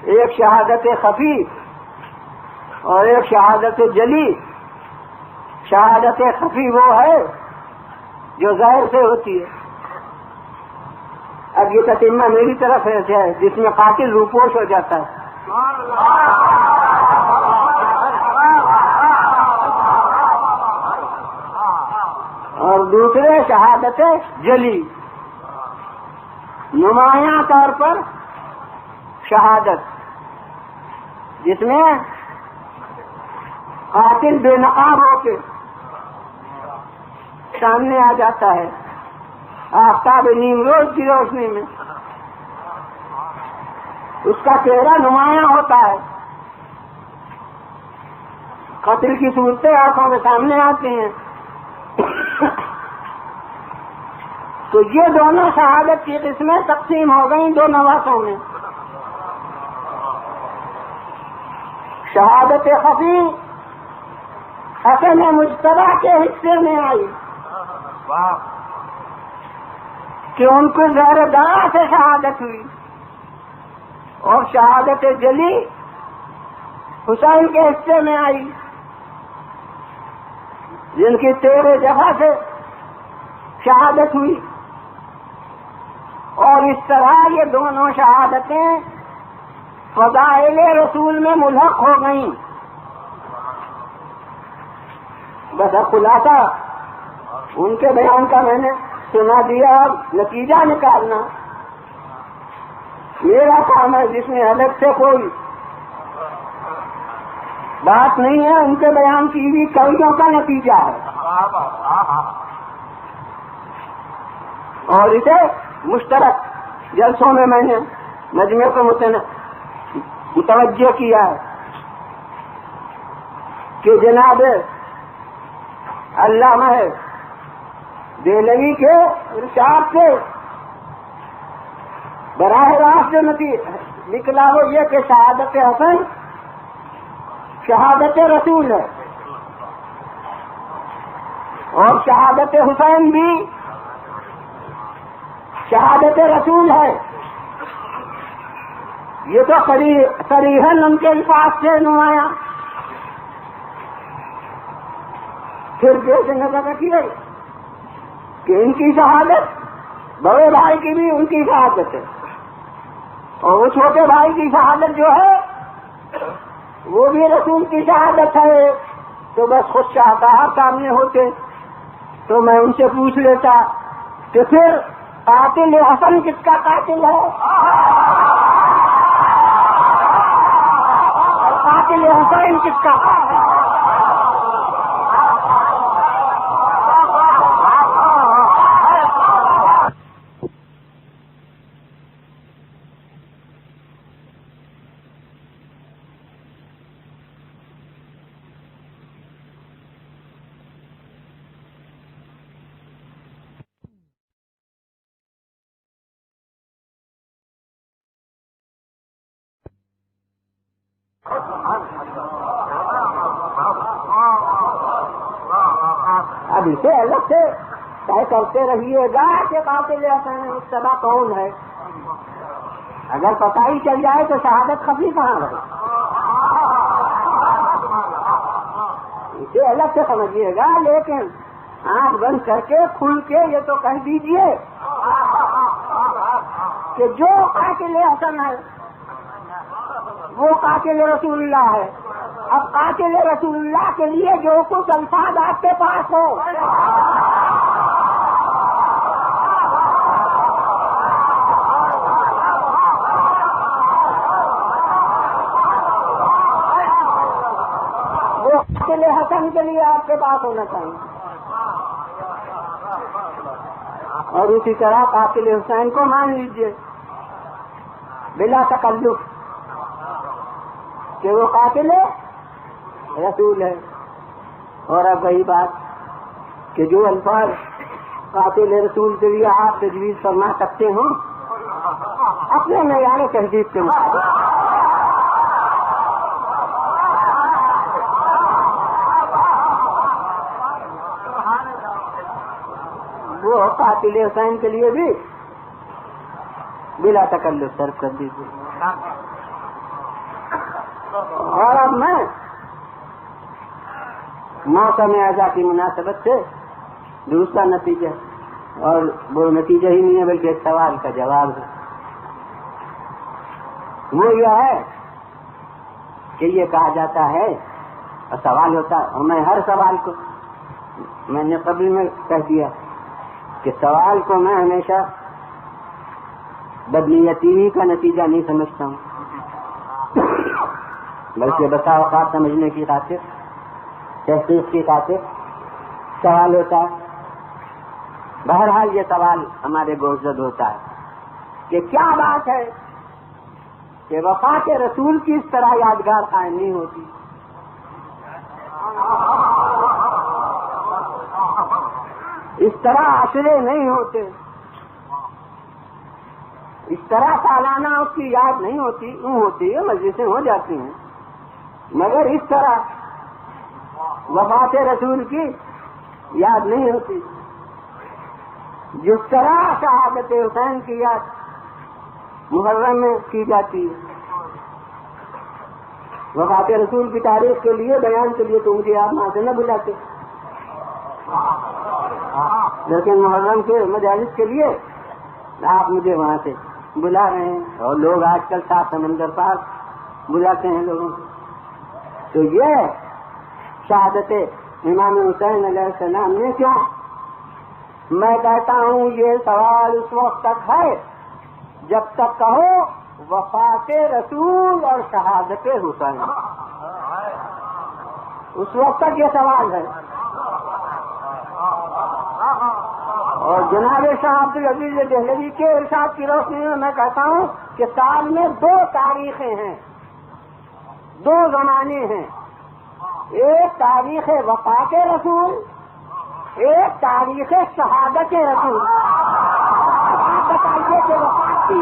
ایک شہادت خفی اور ایک شہادت جلی۔ شہادت خفی وہ ہے جو ظاہر سے ہوتی ہے۔ اب یہ تتمہ میری طرف ہے جس میں قاتل روپوش ہو جاتا ہے، اور دوسرے شہادت جلی، نمایاں طور پر شہادت جس میں قاتل بے نقاب ہو کے سامنے آ جاتا ہے آفتاب نیم روز کی روشنی میں، اس کا چہرہ نمایاں ہوتا ہے، قتل کی صورتیں آنکھوں کے سامنے آتی ہیں۔ تو یہ دونوں شہادت کی قسمیں تقسیم ہو گئیں 2 نواسوں میں۔ شہادت خفی حسن مجتبیٰ کے حصے میں آئی کہ ان کو زہر داں سے شہادت ہوئی، اور شہادت جلی حسین کے حصے میں آئی جن کی 13 جگہ سے شہادت ہوئی، اور اس طرح یہ دونوں شہادتیں فضائل رسول میں ملحق ہو گئیں۔ بس اب خلاصہ ان کے بیان کا میں نے سنا دیا، اب نتیجہ نکالنا میرا کام ہے، جس میں الگ سے کوئی بات نہیں ہے، ان کے بیان کی بھی کڑیوں کا نتیجہ ہے، اور اسے مشترک جلسوں میں نے مجمع کو متوجہ کیا ہے کہ جناب علامہ دہلوی کے ارشاد سے براہ راست جو نکلا وہ یہ کہ شہادت حسن شہادت رسول ہے، اور شہادت حسین بھی شہادت رسول ہے۔ یہ تو صریحاً ان کے الفاظ سے نمایاں پھر پیش نظر رکھیے کہ ان کی شہادت بڑے بھائی کی بھی ان کی شہادت ہے، اور وہ چھوٹے بھائی کی شہادت جو ہے وہ بھی رسول کی شہادت ہے۔ تو بس خود شاہکار سامنے ہوتے تو میں ان سے پوچھ لیتا کہ پھر قاتل حسن کس کا قاتل ہے اور قاتل حسین حسین کس کا؟ اب اسے الگ سے طے کرتے رہیے گا کہ قاتل حسین مجتبیٰ کون ہے. اگر پتہ ہی چل جائے تو شہادت خفی کہاں رہے. اسے الگ سے سمجھیے گا، لیکن آنکھ بند کر کے کھل کے یہ تو کہہ دیجئے کہ جو قاتل حسن ہے وہ قاتل رسول اللہ ہے. اب قاتل رسول اللہ کے لیے جو کچھ الفاظ آپ کے پاس ہو وہ قاتل حسن کے لیے آپ کے پاس ہونا چاہیے. اور اسی طرح قاتل حسین کو مان لیجیے بلا تکلف کہ وہ قاتل رسول ہے. اور اب وہی بات کہ جو الفاظ قاتل رسول کے لیے آپ تجویز فرما سکتے ہوں اپنے معیار تہذیب کے مطابق. وہ قاتل حسین کے لیے بھی بلا تکلف صرف کر دیجیے. اور اب میں موسم اعزا کی مناسبت سے دوسرا نتیجہ، اور وہ نتیجہ ہی نہیں ہے بلکہ ایک سوال کا جواب ہے، وہ یہ ہے کہ یہ کہا جاتا ہے اور سوال ہوتا ہے، اور میں ہر سوال کو میں نے قبل میں کہہ دیا کہ سوال کو میں ہمیشہ بدنیتی کا نتیجہ نہیں سمجھتا ہوں، بلکہ بسا اوقات سمجھنے کی خاطر، تحقیق کی خاطر سوال ہوتا ہے. بہرحال یہ سوال ہمارے گوشزد ہوتا ہے کہ کیا بات ہے کہ وفات رسول کی اس طرح یادگار قائم نہیں ہوتی، اس طرح عشرے نہیں ہوتے، اس طرح سالانہ اس کی یاد نہیں ہوتی. ہوتی ہے، مجلسیں ہو جاتی ہیں، مگر اس طرح وفات رسول کی یاد نہیں ہوتی جس طرح شہادت حسین کی یاد محرم میں کی جاتی ہے. وفات رسول کی تاریخ کے لیے بیان کے لیے تو مجھے آپ وہاں سے نہ بلاتے، لیکن محرم کے مجالس کے لیے آپ مجھے وہاں سے بلا رہے ہیں، اور لوگ آج کل 7 سمندر پار بلاتے ہیں لوگوں کو. تو یہ شہادت امام حسین علیہ السلام نے کیا؟ میں کہتا ہوں یہ سوال اس وقت تک ہے جب تک کہو وفات رسول اور شہادت حسین، اس وقت تک یہ سوال ہے. اور جناب شاہ عبد العزیز دہلوی کے ارشاد کی روشنی میں میں کہتا ہوں کہ سال میں 2 تاریخیں ہیں، 2 زمانے ہیں، ایک تاریخ وفات رسول، ایک تاریخ شہادت رسول. آپ بتائیے کہ وفات کی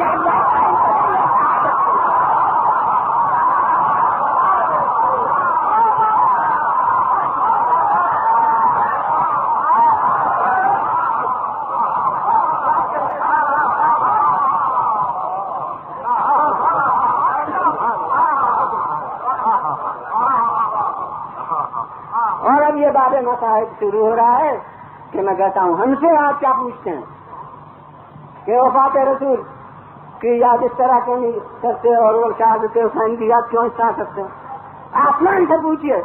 باب مسائل شروع ہو رہا ہے کہ میں کہتا ہوں ہم سے آپ کیا پوچھتے ہیں کہ وفات رسول کی یاد اس طرح کیوں نہیں کرتے اور وہ شہادت حسین کی یاد کیوں اس طرح کرتے ہیں؟ آسمان سے پوچھیے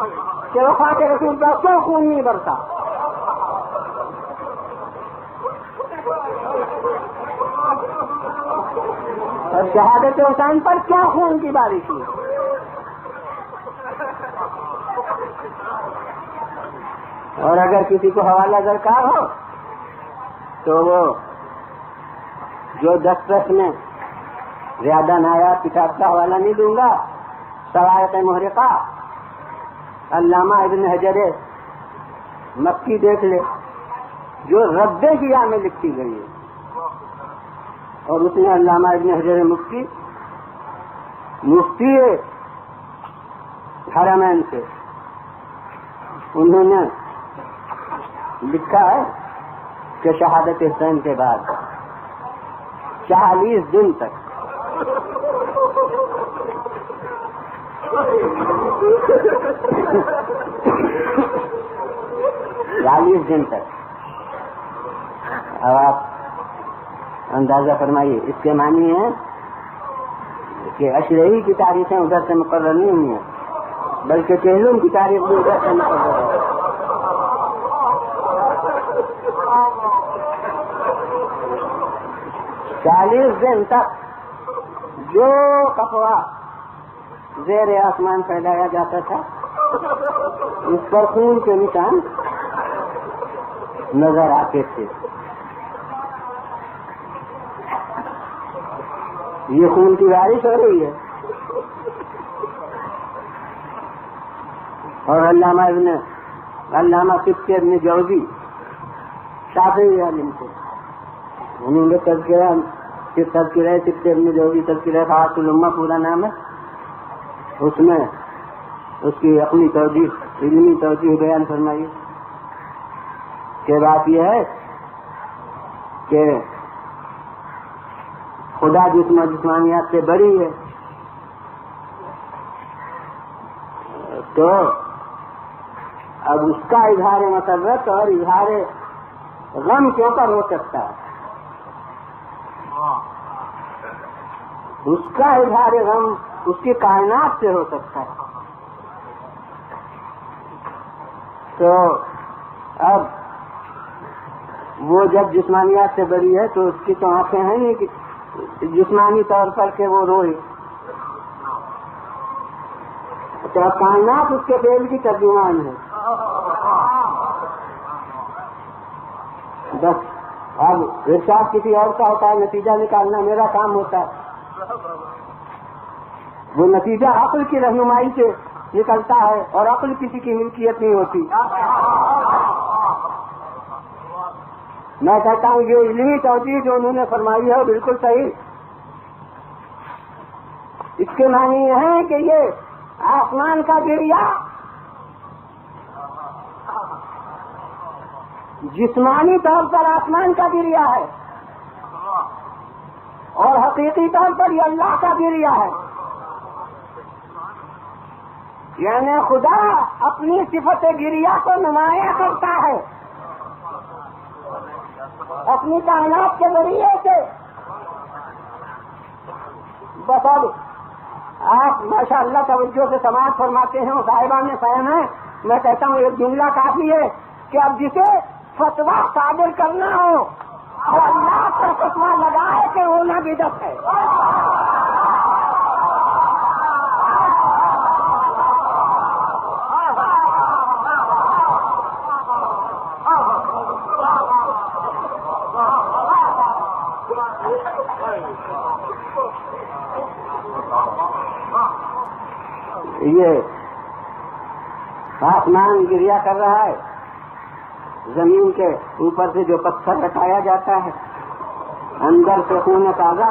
کہ وفات رسول کا کیوں خون نہیں برتا؟ اور شہادت حسین پر کیا خون کی بارش ہوئی؟ اور اگر کسی کو حوالہ درکار ہو تو وہ جو دسترس میں زیادہ نایاب کتاب کا حوالہ نہیں دوں گا، صواعق محرقہ علامہ ابن حجر مکی دیکھ لے، جو رد کیا میں لکھی گئی ہے، اور اس میں علامہ ابن حجر مفتی حرمین سے انہوں نے لکھا ہے کہ شہادت حسین کے بعد 40 دن تک اب آپ اندازہ فرمائیے، اس کے معنی ہے کہ اشرعی کی تاریخیں ادھر سے مقرر نہیں ہوئی ہیں، بلکہ چہلم کی تاریخ بھی ادھر سے مقرر ہے۔ 40 دن تک جو کپڑا زیر آسمان پھیلایا جاتا تھا اس پر خون کے نشان نظر آتے تھے۔ یہ خون کی بارش ہو رہی ہے، اور علامہ سبکی ابن جوزی شافعی عالم تھے، انہوں نے تذکرہ سبکی ابن جوزی تذکرہ خاص الامہ پورا نام ہے، اس میں اس کی اپنی توجیہ علمی توجیہ بیان فرمائی کہ بات یہ ہے کہ خدا جسمانیات سے بڑی ہے، تو اب اس کا اظہار مسرت اور اظہار غم کیوں پر ہو سکتا ہے؟ اس کا اظہار غم اس کی کائنات سے ہو سکتا ہے۔ تو اب وہ جب جسمانیات سے بری ہے تو اس کی تو آنکھیں ہیں نہیں کہ جسمانی طور پر کہ وہ روئے، تو اب کائنات اس کے فعل کی ترجمان ہے۔ بس اب ارشاد کسی اور کا ہوتا ہے، نتیجہ نکالنا میرا کام ہوتا ہے، وہ نتیجہ عقل کی رہنمائی سے نکلتا ہے، اور عقل کسی کی ملکیت نہیں ہوتی۔ میں کہتا ہوں یہ علمی توجیہ جو انہوں نے فرمائی ہے بالکل صحیح۔ اس کے معنی یہ ہے کہ یہ آسمان کا گریا جسمانی طور پر آسمان کا گریا ہے، اور حقیقی طور پر یہ اللہ کا گریا ہے۔ یعنی خدا اپنی صفت گریا کو نمایاں کرتا ہے اپنی کائنات کے ذریعے سے۔ بس اب آپ ماشاء اللہ توجہ سے سماعت فرماتے ہیں، صاحبان فہم ہیں، میں کہتا ہوں ایک جملہ کافی ہے کہ اب جسے فتویٰ صادر کرنا ہو اور اللہ پر فتویٰ لگائے کہ ہونا بدعت ہے۔ یہ آسمان گریا کر رہا ہے، زمین کے اوپر سے جو پتھر ہٹایا جاتا ہے، اندر سے خون تازہ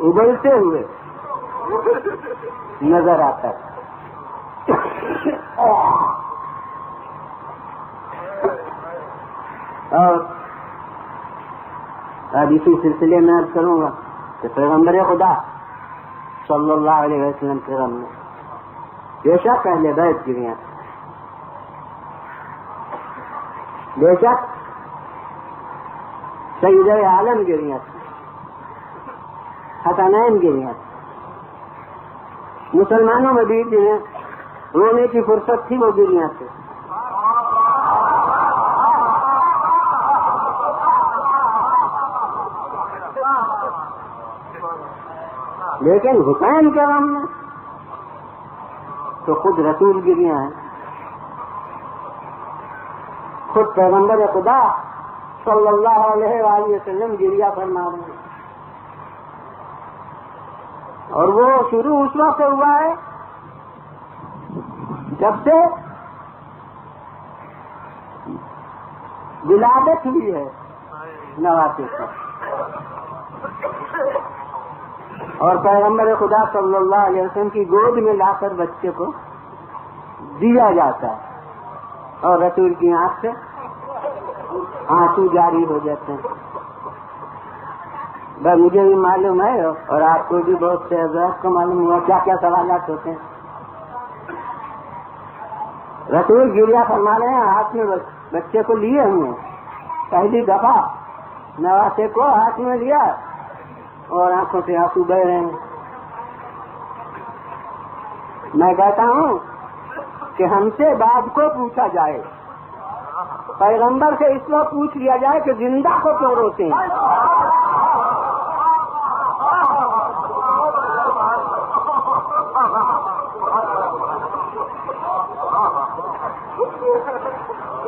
ابلتے ہوئے نظر آتا ہے۔ اور اب اسی سلسلے میں عرض کروں گا کہ پیغمبر خدا صلی اللہ علیہ وسلم کے غم میں بے شک پہلے بیت گریاں، بے شک سید عالم گریاں، حسنین گریاں، مسلمانوں میں بھی جنہیں رونے کی فرصت تھی وہ گریاں تھے۔ لیکن حسین کے غم میں تو خود رسول گریاں ہیں، خود پیغمبر خدا صلی اللہ علیہ وآلہ وسلم گریہ فرما رہے ہیں، اور وہ شروع اس وقت سے ہوا ہے جب سے ولادت ہوئی ہے نواسے کو، اور پیغمبر خدا صلی اللہ علیہ وسلم کی گود میں لا کر بچے کو دیا جاتا ہے، اور رسول کی آنکھ سے آنسو جاری ہو جاتے ہیں۔ بس مجھے بھی معلوم ہے اور آپ کو بھی بہت سے حضرات کو معلوم ہوا کیا کیا سوالات ہوتے ہیں۔ رسول گریہ فرما رہے ہیں، ہاتھ میں بچے کو لیے ہوئے، پہلی دفعہ نواسے کو ہاتھ میں لیا اور آنکھوں سے آنسو بہ رہے ہیں۔ میں کہتا ہوں کہ ہم سے بعد کو پوچھا جائے، پیغمبر سے اس وقت پوچھ لیا جائے کہ زندہ کو کیوں روتے ہیں؟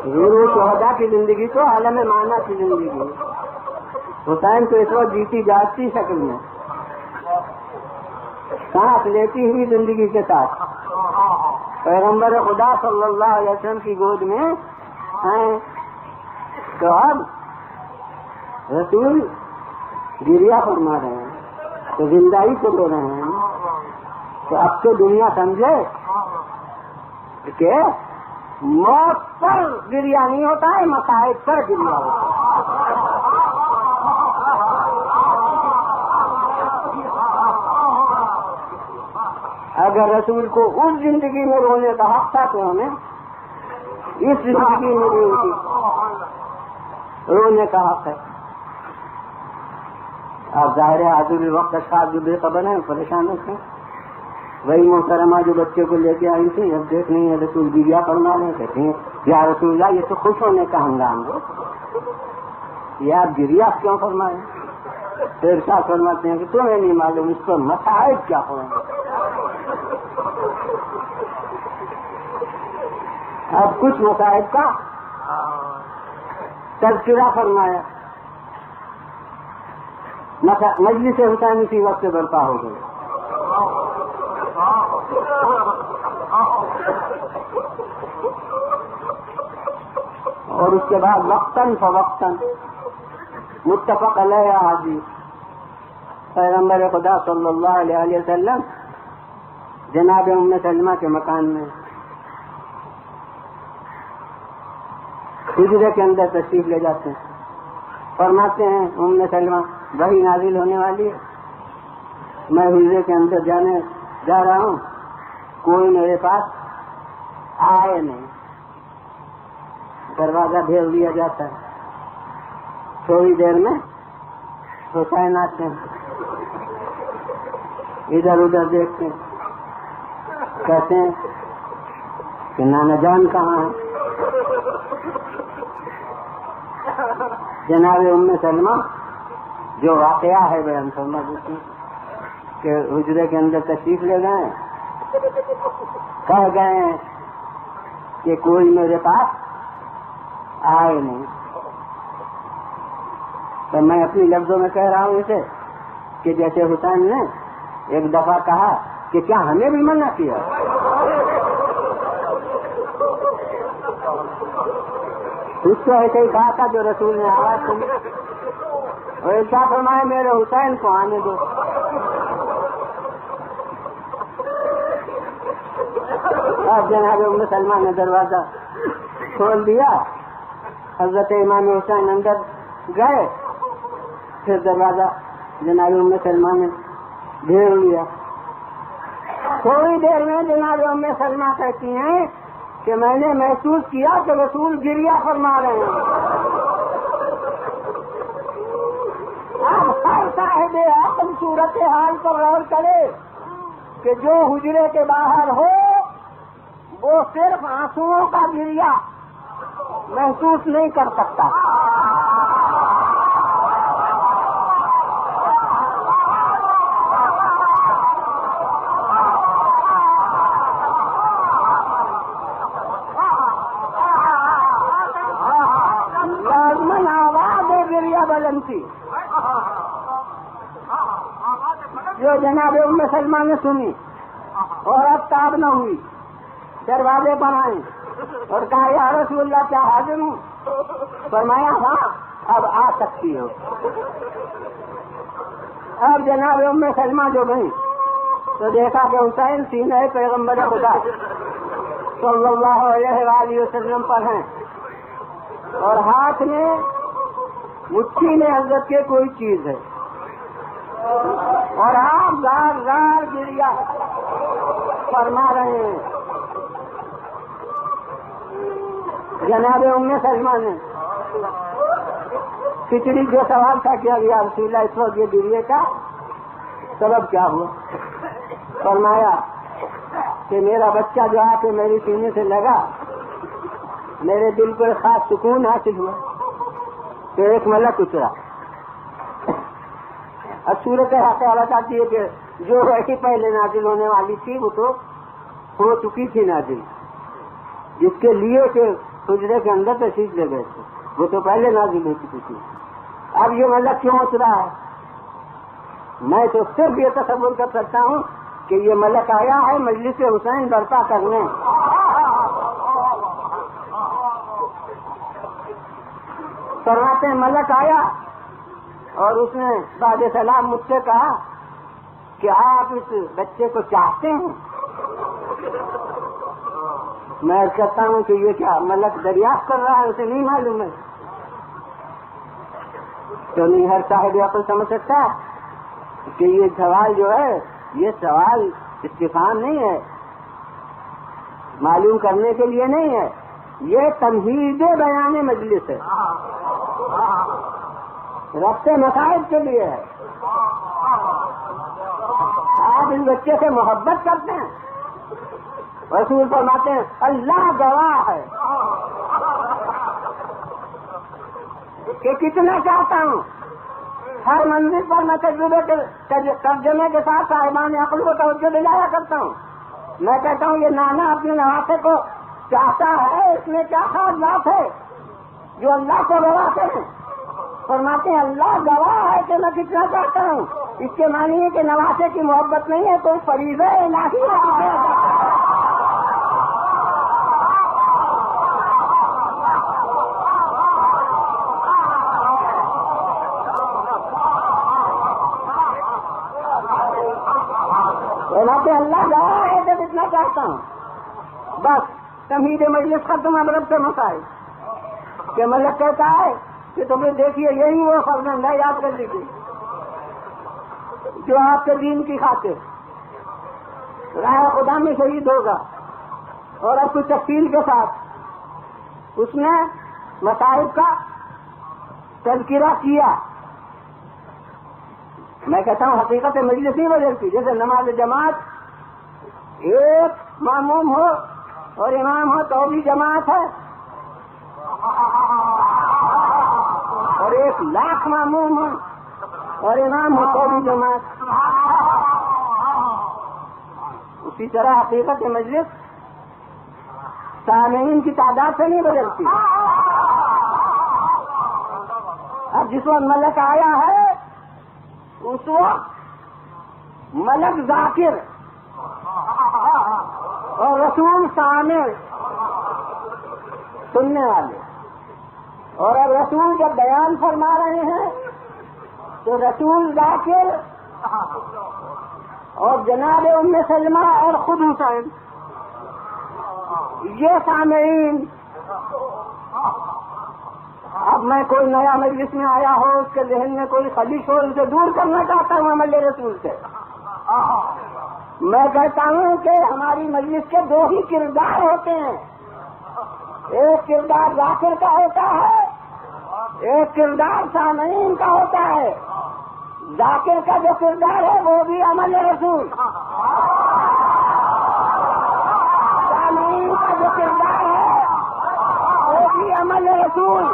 ضرور شہداء کی زندگی تو عالم معنی کی زندگی، حسین تو اس وقت جیتی جاگتی شکل میں سانس لیتی ہوئی زندگی کے ساتھ پیغمبر خدا صلی اللہ علیہ وسلم کی گود میں ہیں، تو اب رسول گریہ فرما رہے ہیں تو زندگی کو رو رہے ہیں، تو اب تو دنیا سمجھے کہ موت پر گریہ نہیں ہوتا ہے، مصائب پر گریہ ہوتا ہے۔ اگر رسول کو اس زندگی میں رونے کا حق تھا تو ہمیں اس زندگی میں بھی ان کی رونے کا حق ہے۔ آپ ظاہر ہے حاضر وقت اشخاص جو بے خبر ہیں پریشان ہوتے ہیں، وہی محترمہ جو بچے کو لے کے آئی تھی اب دیکھ نہیں ہے رسول گریہ فرما رہے ہیں، کہتے ہیں یا رسول اللہ یہ تو خوش ہونے کا ہنگام ہے، یہ آپ گریہ کیوں فرمائیں؟ پھر ارشاد فرماتے ہیں کہ تمہیں نہیں معلوم اس پر مصائب کیا ہوں۔ اب کچھ مصائب کا تذکرہ فرمایا، مجلس حسین اسی وقت سے برپا ہو گئی، اور اس کے بعد وقتاً فوقتاً متفق علیہ حدیث پیغمبر خدا صلی اللہ علیہ وسلم جناب ام سلمہ کے مکان میں حجرے کے اندر تشریف لے جاتے ہیں، فرماتے ہیں ام سلمہ وحی نازل ہونے والی ہے، میں حجرے کے اندر جانے جا رہا ہوں، کوئی میرے پاس آئے نہیں، دروازہ بھیج دیا جاتا ہے، تھوڑی دیر میں حسین آتے ہیں، ادھر ادھر دیکھتے ہیں، کہتے ہیں کہ نانا جان کہاں ہے؟ جناب ام سلمہ جو واقعہ ہے بیان فرما دیتی کہ حجرے کے اندر تشریف لے گئے، کہہ گئے کہ کوئی میرے پاس آئے نہیں، تو میں اپنی لفظوں میں کہہ رہا ہوں اسے کہ جیسے حسین نے ایک دفعہ کہا کہ کیا ہمیں بھی منع کیا؟ اس کو ایسے ہی کہا تھا جو رسول نے آواز سنی اور ایسا فرمایا میرے حسین کو آنے دو۔ اب جناب ام سلمہ نے دروازہ کھول دیا، حضرت امام حسین اندر گئے، پھر دروازہ جناب ام سلمہ نے بھیڑ لیا۔ تھوڑی دیر میں جناب ام سلمہ کہتی ہیں کہ میں نے محسوس کیا کہ رسول گریہ فرما رہے ہیں۔ اب ہر صاحب عقل صورت حال پر غور کرے کہ جو حجرے کے باہر ہو وہ صرف آنسوؤں کا گریہ محسوس نہیں کر سکتا۔ جو جناب ام سلمہ نے سنی اور اب تاب نہ ہوئی، دروازے پر آئی اور کہا یا رسول اللہ کیا حاضر ہوں؟ فرمایا ہاں اب آ سکتی ہو۔ اب جناب ام سلمہ جو گئی تو دیکھا کہ حسین سینہ پیغمبر خدا صلی اللہ علیہ وآلہ وسلم پر ہیں اور ہاتھ میں مٹھی میں حضرت کے کوئی چیز ہے اور آپ زار زار گریا فرما رہے ہیں۔ جناب ام سلمہ نے کھچڑی جو سوال تھا کہ اب یا رسول اللہ اس وقت یہ گریے کا سبب کیا ہوا؟ فرمایا کہ میرا بچہ جو آ کے میری سینے سے لگا میرے دل پر خاص سکون حاصل ہوا تو ایک ملک اترا۔ اب صورت حقیقت آتی ہے کہ جو ایسی پہلے نازل ہونے والی تھی وہ تو ہو چکی تھی نازل، جس کے لیے کہ حجرے کے اندر تشریف لے گئے تھے وہ تو پہلے نازل ہو چکی تھی۔ اب یہ ملک کیوں اترا ہے؟ میں تو صرف یہ تصور کر سکتا ہوں کہ یہ ملک آیا ہے مجلس حسین برپا کرنے۔ فرماتے ہیں ملک آیا اور اس نے بعد سلام مجھ سے کہا کہ آپ اس بچے کو چاہتے ہیں؟ میں کہتا ہوں کہ یہ کیا ملک دریافت کر رہا ہے، اسے نہیں معلوم ہے؟ تو نہیں ہر صاحب عقل سمجھ سکتا کہ یہ سوال جو ہے یہ سوال استفہام نہیں ہے، معلوم کرنے کے لیے نہیں ہے، یہ تمہید بیان مجلس ہے، ربط مسائل کے لیے ہے۔ آپ اس بچے سے محبت کرتے ہیں، رسول فرماتے ہیں اللہ گواہ ہے کہ کتنا چاہتا ہوں۔ ہر منزل پر میں ترجمے کے ساتھ صاحبان عقل کو توجہ دلایا کرتا ہوں۔ میں کہتا ہوں یہ نانا اپنے نواسے کو چاہتا ہے، اس میں کیا خاص بات ہے جو اللہ کو گواہ کریں؟ فرماتے ہیں اللہ گواہ ہے کہ میں کتنا چاہتا ہوں، اس کے معنی ہے کہ نواسے کی محبت نہیں ہے تو فریضہ الہی ہے۔ اللہ گواہ ہے کہ کتنا چاہتا ہوں۔ بس تمہید مجلس ختم اب رب سے مسائل کہ ملک کہتا ہے کہ تمہیں دیکھیے یہی وہ فرزند ہے، یاد کر لیجیے، جو آپ کے دین کی خاطر راہ خدا میں شہید ہوگا۔ اور اب کچھ تفصیل کے ساتھ اس نے مصائب کا تذکرہ کیا۔ میں کہتا ہوں حقیقت مجلس نہیں بدلتی، جیسے نماز جماعت ایک معموم ہو اور امام ہو تو بھی جماعت ہے، اور 1,00,000 معموم ہو اور امام ہو تو بھی جماعت۔ اسی طرح حقیقت مجلس سامعین کی تعداد سے نہیں بدلتی۔ اب جس وقت ملک آیا ہے اس وقت ملک ذاکر اور رسول سامع سننے والے، اور اب رسول جب بیان فرما رہے ہیں تو رسول ذاکر اور جناب ام سلمہ اور خود حسین یہ سامعین۔ اب میں کوئی نیا مجلس میں آیا ہو، اس کے ذہن میں کوئی خلیش ہو، اسے دور کرنا چاہتا ہوں عمل رسول سے۔ میں کہتا ہوں کہ ہماری مجلس کے 2 ہی کردار ہوتے ہیں، ایک کردار ذاکر کا ہوتا ہے، ایک کردار سامعین کا ہوتا ہے۔ ذاکر کا جو کردار ہے وہ بھی عمل رسول، سامعین کا جو کردار ہے وہ بھی عمل رسول۔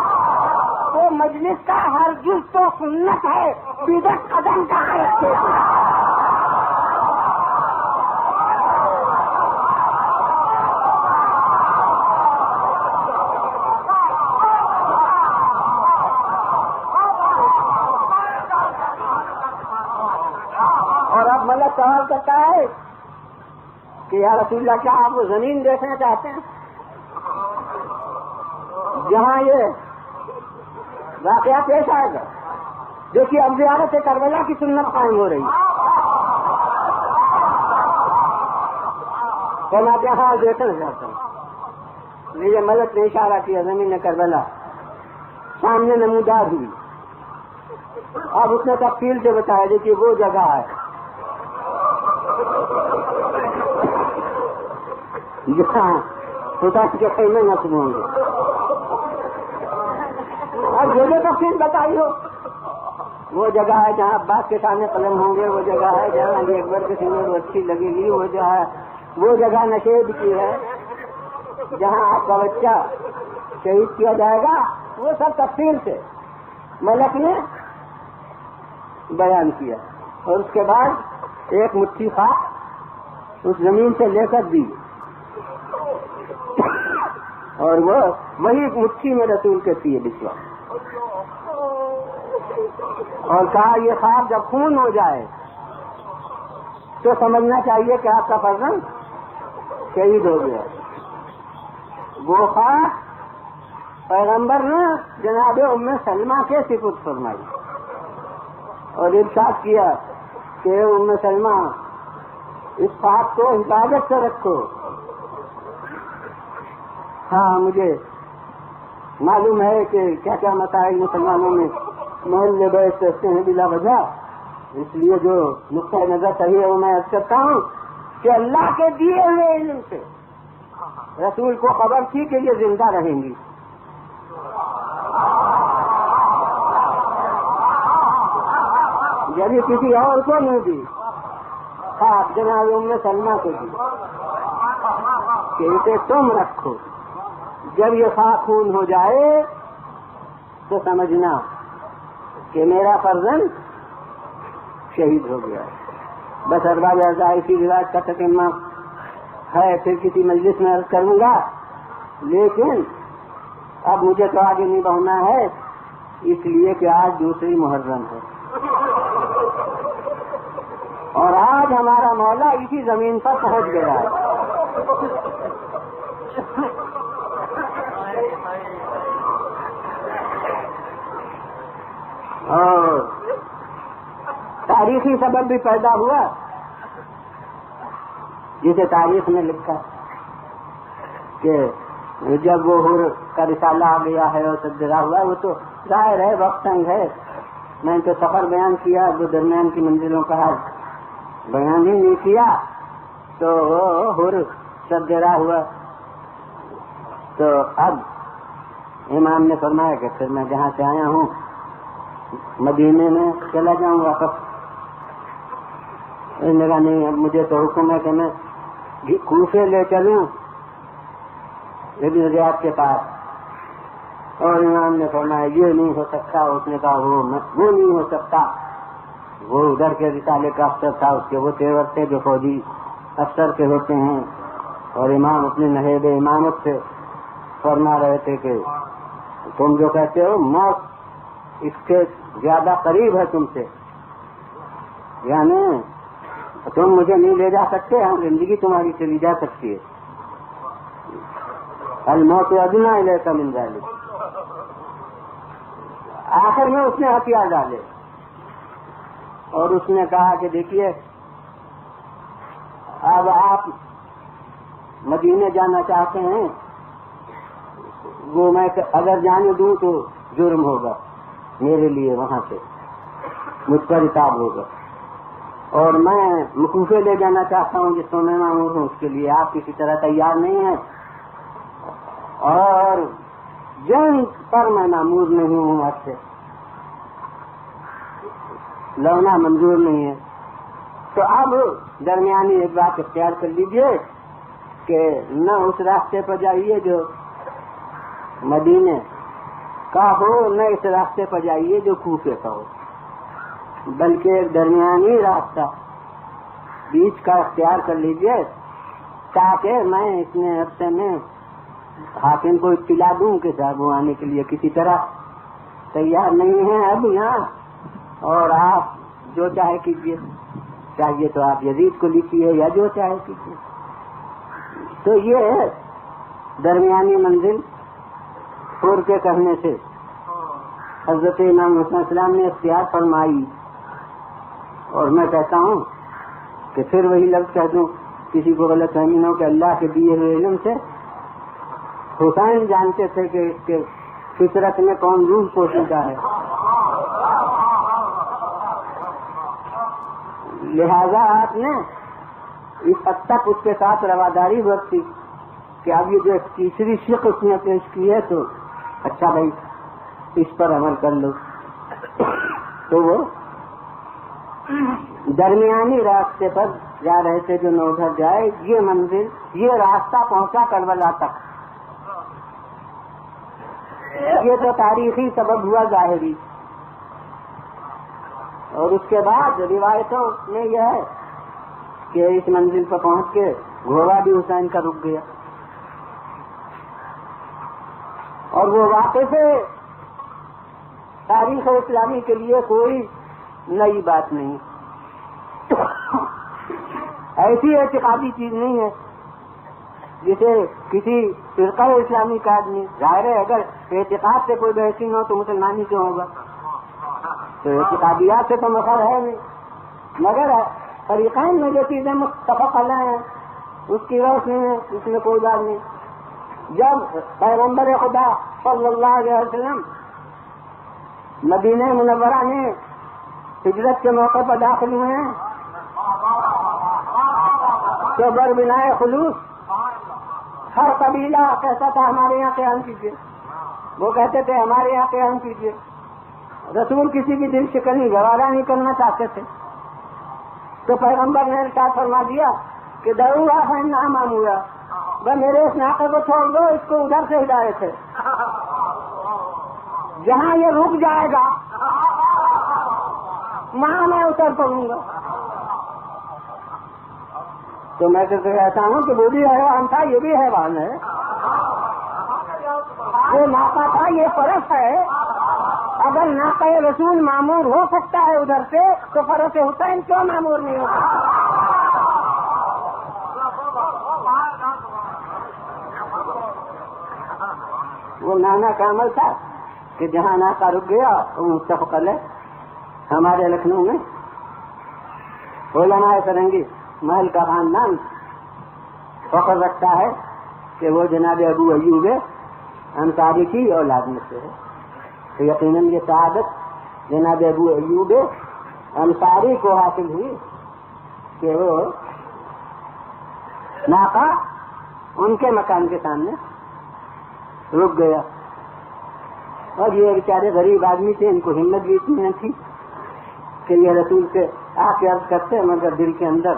تو مجلس کا ہر جز تو سنت ہے، بدعت قدم کہاں رکھے؟ اور اب ملک سوال کرتا ہے کہ یا رسول اللہ کیا آپ وہ زمین دیکھنا چاہتے ہیں جہاں یہ واقعہ پیش آئے گا؟ دیکھیے اب زیارت کربلا کی سنت قائم ہو رہی ہے، تو میں کیا حال دیکھنا چاہتا ہوں۔ میرے ملک نے اشارہ کیا زمین کربلا سامنے نمودار ہوئی، اب اس نے تفصیل سے بتایا دیکھیے وہ جگہ ہے جہاں خدا کے خیمے نصب ہوں گے۔ اب جو تفصیل بتائی ہو، وہ جگہ ہے جہاں عباس کے سامنے قلم ہوں گے، وہ جگہ ہے جہاں علی اکبر کے سینے وہ اچھی لگے گی، وہ جگہ نشیب کی ہے جہاں آپ کا بچہ شہید کیا جائے گا، وہ سب تفصیل سے ملک نے بیان کیا۔ اور اس کے بعد ایک مٹھی خاک اس زمین سے لے کر دی اور وہ وہی مٹھی میں رسول کے سیے بچھوا اور کہا یہ خاک جب خون ہو جائے تو سمجھنا چاہیے کہ آپ کا فرزند شہید ہو گیا۔ وہ خاک پیغمبر نے جناب ام سلمہ کے سپرد فرمائی اور ارشاد کیا کہ ام سلمہ اس خاک کو حفاظت سے رکھو۔ ہاں مجھے معلوم ہے کہ کیا کیا مسائل مسلمانوں میں محلے بیٹھ کرتے ہیں بلا وجہ، اس لیے جو نقطۂ نظر صحیح ہے وہ میں عرض کرتا ہوں کہ اللہ کے دیے ہوئے علم سے رسول کو خبر تھی کہ یہ زندہ رہیں گی، یعنی کسی اور کو نہیں دی، خاک جناب ام سلمہ کو دی کہ اسے تم رکھو، جب یہ خاک خون ہو جائے تو سمجھنا کہ میرا فرزند شہید ہو گیا۔ بس ارباب ارزائی کی روایت کا تتمہ ہے، پھر کسی مجلس میں عرض کروں گا، لیکن اب مجھے تو آگے نہیں بڑھنا ہے اس لیے کہ آج دوسری محرم ہے اور آج ہمارا مولا اسی زمین پر پہنچ گیا ہے۔ اور تاریخی سبب بھی پیدا ہوا جسے تاریخ میں لکھا کہ جب وہ حر کا رسالہ آ گیا ہے اور صدرہ ہوا، وہ تو ظاہر ہے وقت تنگ ہے، میں نے تو سفر بیان کیا، وہ درمیان کی منزلوں کا بیان ہی نہیں کیا، تو وہ حر صدرہ ہوا۔ تو اب امام نے فرمایا کہ پھر میں جہاں سے آیا ہوں مدینے میں چلا جاؤں واپس۔ اس نے کہا نہیں، اب مجھے تو حکم ہے کہ میں کوفے لے چلوں ابن زیاد کے پاس، اور امام نے فرمایا یہ نہیں ہو سکتا۔ اس نے کہا وہ نہیں ہو سکتا، وہ ادھر کے رسالے کا افسر تھا، اس کے وہ تیور تھے جو فوجی افسر کے ہوتے ہیں، اور امام اپنے نہیب امامت سے فرما رہے تھے کہ تم جو کہتے ہو موت اس کے زیادہ قریب ہے تم سے، یعنی تم مجھے نہیں لے جا سکتے، ہم زندگی تمہاری چلی جا سکتی ہے۔ الموت ادنیٰ الیک من ذلک۔ آخر میں اس نے ہتھیار ڈالے اور اس نے کہا کہ دیکھیے اب آپ مدینے جانا چاہتے ہیں، وہ میں اگر جانے دوں تو جرم ہوگا میرے لیے، وہاں سے مجھ پر حساب ہوگا، اور میں مکوفے لے جانا چاہتا ہوں جس کو میں معمور ہوں، اس کے لیے آپ کسی طرح تیار نہیں ہیں، اور جنگ پر میں معمور نہیں ہوں، آپ سے لڑنا منظور نہیں ہے۔ تو اب درمیانی ایک بات اختیار کر لیجئے کہ نہ اس راستے پر جائیے جو مدینے کا ہو، نہ اس راستے پر جائیے جو کوفے کا ہو، بلکہ ایک درمیانی راستہ بیچ کا اختیار کر لیجئے، تاکہ میں اتنے عرصے میں حاکم کو اطلاع دوں کہ صاحب وہ آنے کے لیے کسی طرح تیار نہیں ہیں اب یہاں، اور آپ جو چاہے کیجیے۔ چاہیے تو آپ یزید کو لکھیے یا جو چاہے کیجیے. تو یہ درمیانی منزل چھوڑ کے کہنے سے حضرت امام حسین السلام نے اختیار فرمائی. اور میں کہتا ہوں کہ پھر وہی لفظ کہہ دوں کسی کو غلط فہمی نہ ہو کہ اللہ کے دیے ہوئے علم سے حسین جانتے تھے کہ اس کے فطرت میں کون روح پوشیدہ ہے. لہذا آپ نے اس حد تک اس کے ساتھ رواداری برتی کہ اب یہ جو تیسری شق اس نے پیش کی ہے تو اچھا بھائی اس پر عمل کر لو. تو وہ درمیانی راستے پر جا رہے تھے جو نہ ادھر جائے. یہ منزل یہ راستہ پہنچا کربلا تک. یہ تو تاریخی سبب ہوا ظاہری. اور اس کے بعد روایتوں میں یہ ہے کہ اس منزل پر پہنچ کے گھوڑا بھی حسین کا رک گیا. اور وہ واقعے سے تاریخ اسلامی کے لیے کوئی نئی بات نہیں. ایسی اعتقادی چیز نہیں ہے جسے کسی فرقہ اسلامی کا آدمی ظاہر ہے اگر اعتقاد سے کوئی بحثی نہ ہو تو مسلمانی کیوں ہوگا. تو اعتقادیات سے تو مفر ہے نہیں. مگر فریقین میں جو چیزیں متفق علیہ ہیں اس کی روشنی ہے, اس میں کوئی بات نہیں. جب پیغمبر خدا صلی اللہ علیہ وسلم مدینہ منورہ میں ہجرت کے موقع پر داخل ہوئے ہیں تو بربنائے خلوص ہر قبیلہ کہتا تھا ہمارے یہاں قیام کیجیے. وہ کہتے تھے ہمارے یہاں قیام کیجیے. رسول کسی کی دل شکنی گوارا نہیں کرنا چاہتے تھے. تو پیغمبر نے ارشاد فرما دیا کہ دروا ہے نام ہوا بس میرے اس ناقے کو چھوڑ دو, اس کو ادھر سے ہدایت ہے. جہاں یہ رک جائے گا وہاں میں اتر پڑوں گا. تو میں تو کہتا ہوں کہ وہ بھی حیوان تھا یہ بھی حیوان ہے. وہ ناقہ تھا یہ فرق ہے. اگر ناقہ رسول معمور ہو سکتا ہے ادھر سے تو فرق حسین کیوں معمور نہیں ہو سکتا. وہ نانا کا عمل تھا کہ جہاں ناقہ رک گیا وہ متفق علیہ. ہمارے لکھنؤ میں علماء فرنگی محل کا خاندان فخر رکھتا ہے کہ وہ جناب ابو ایوب انصاری کی اولاد میں سے ہے. تو یقیناً یہ سعادت جناب ابو ایوب انصاری کو حاصل ہوئی کہ وہ ناقہ ان کے مکان کے سامنے رک گیا. اور یہ بیچارے غریب آدمی تھے, ان کو ہمت بھی اتنی نہ تھی کہ یہ رسول سے آ کے عرض کرتے, مگر دل کے اندر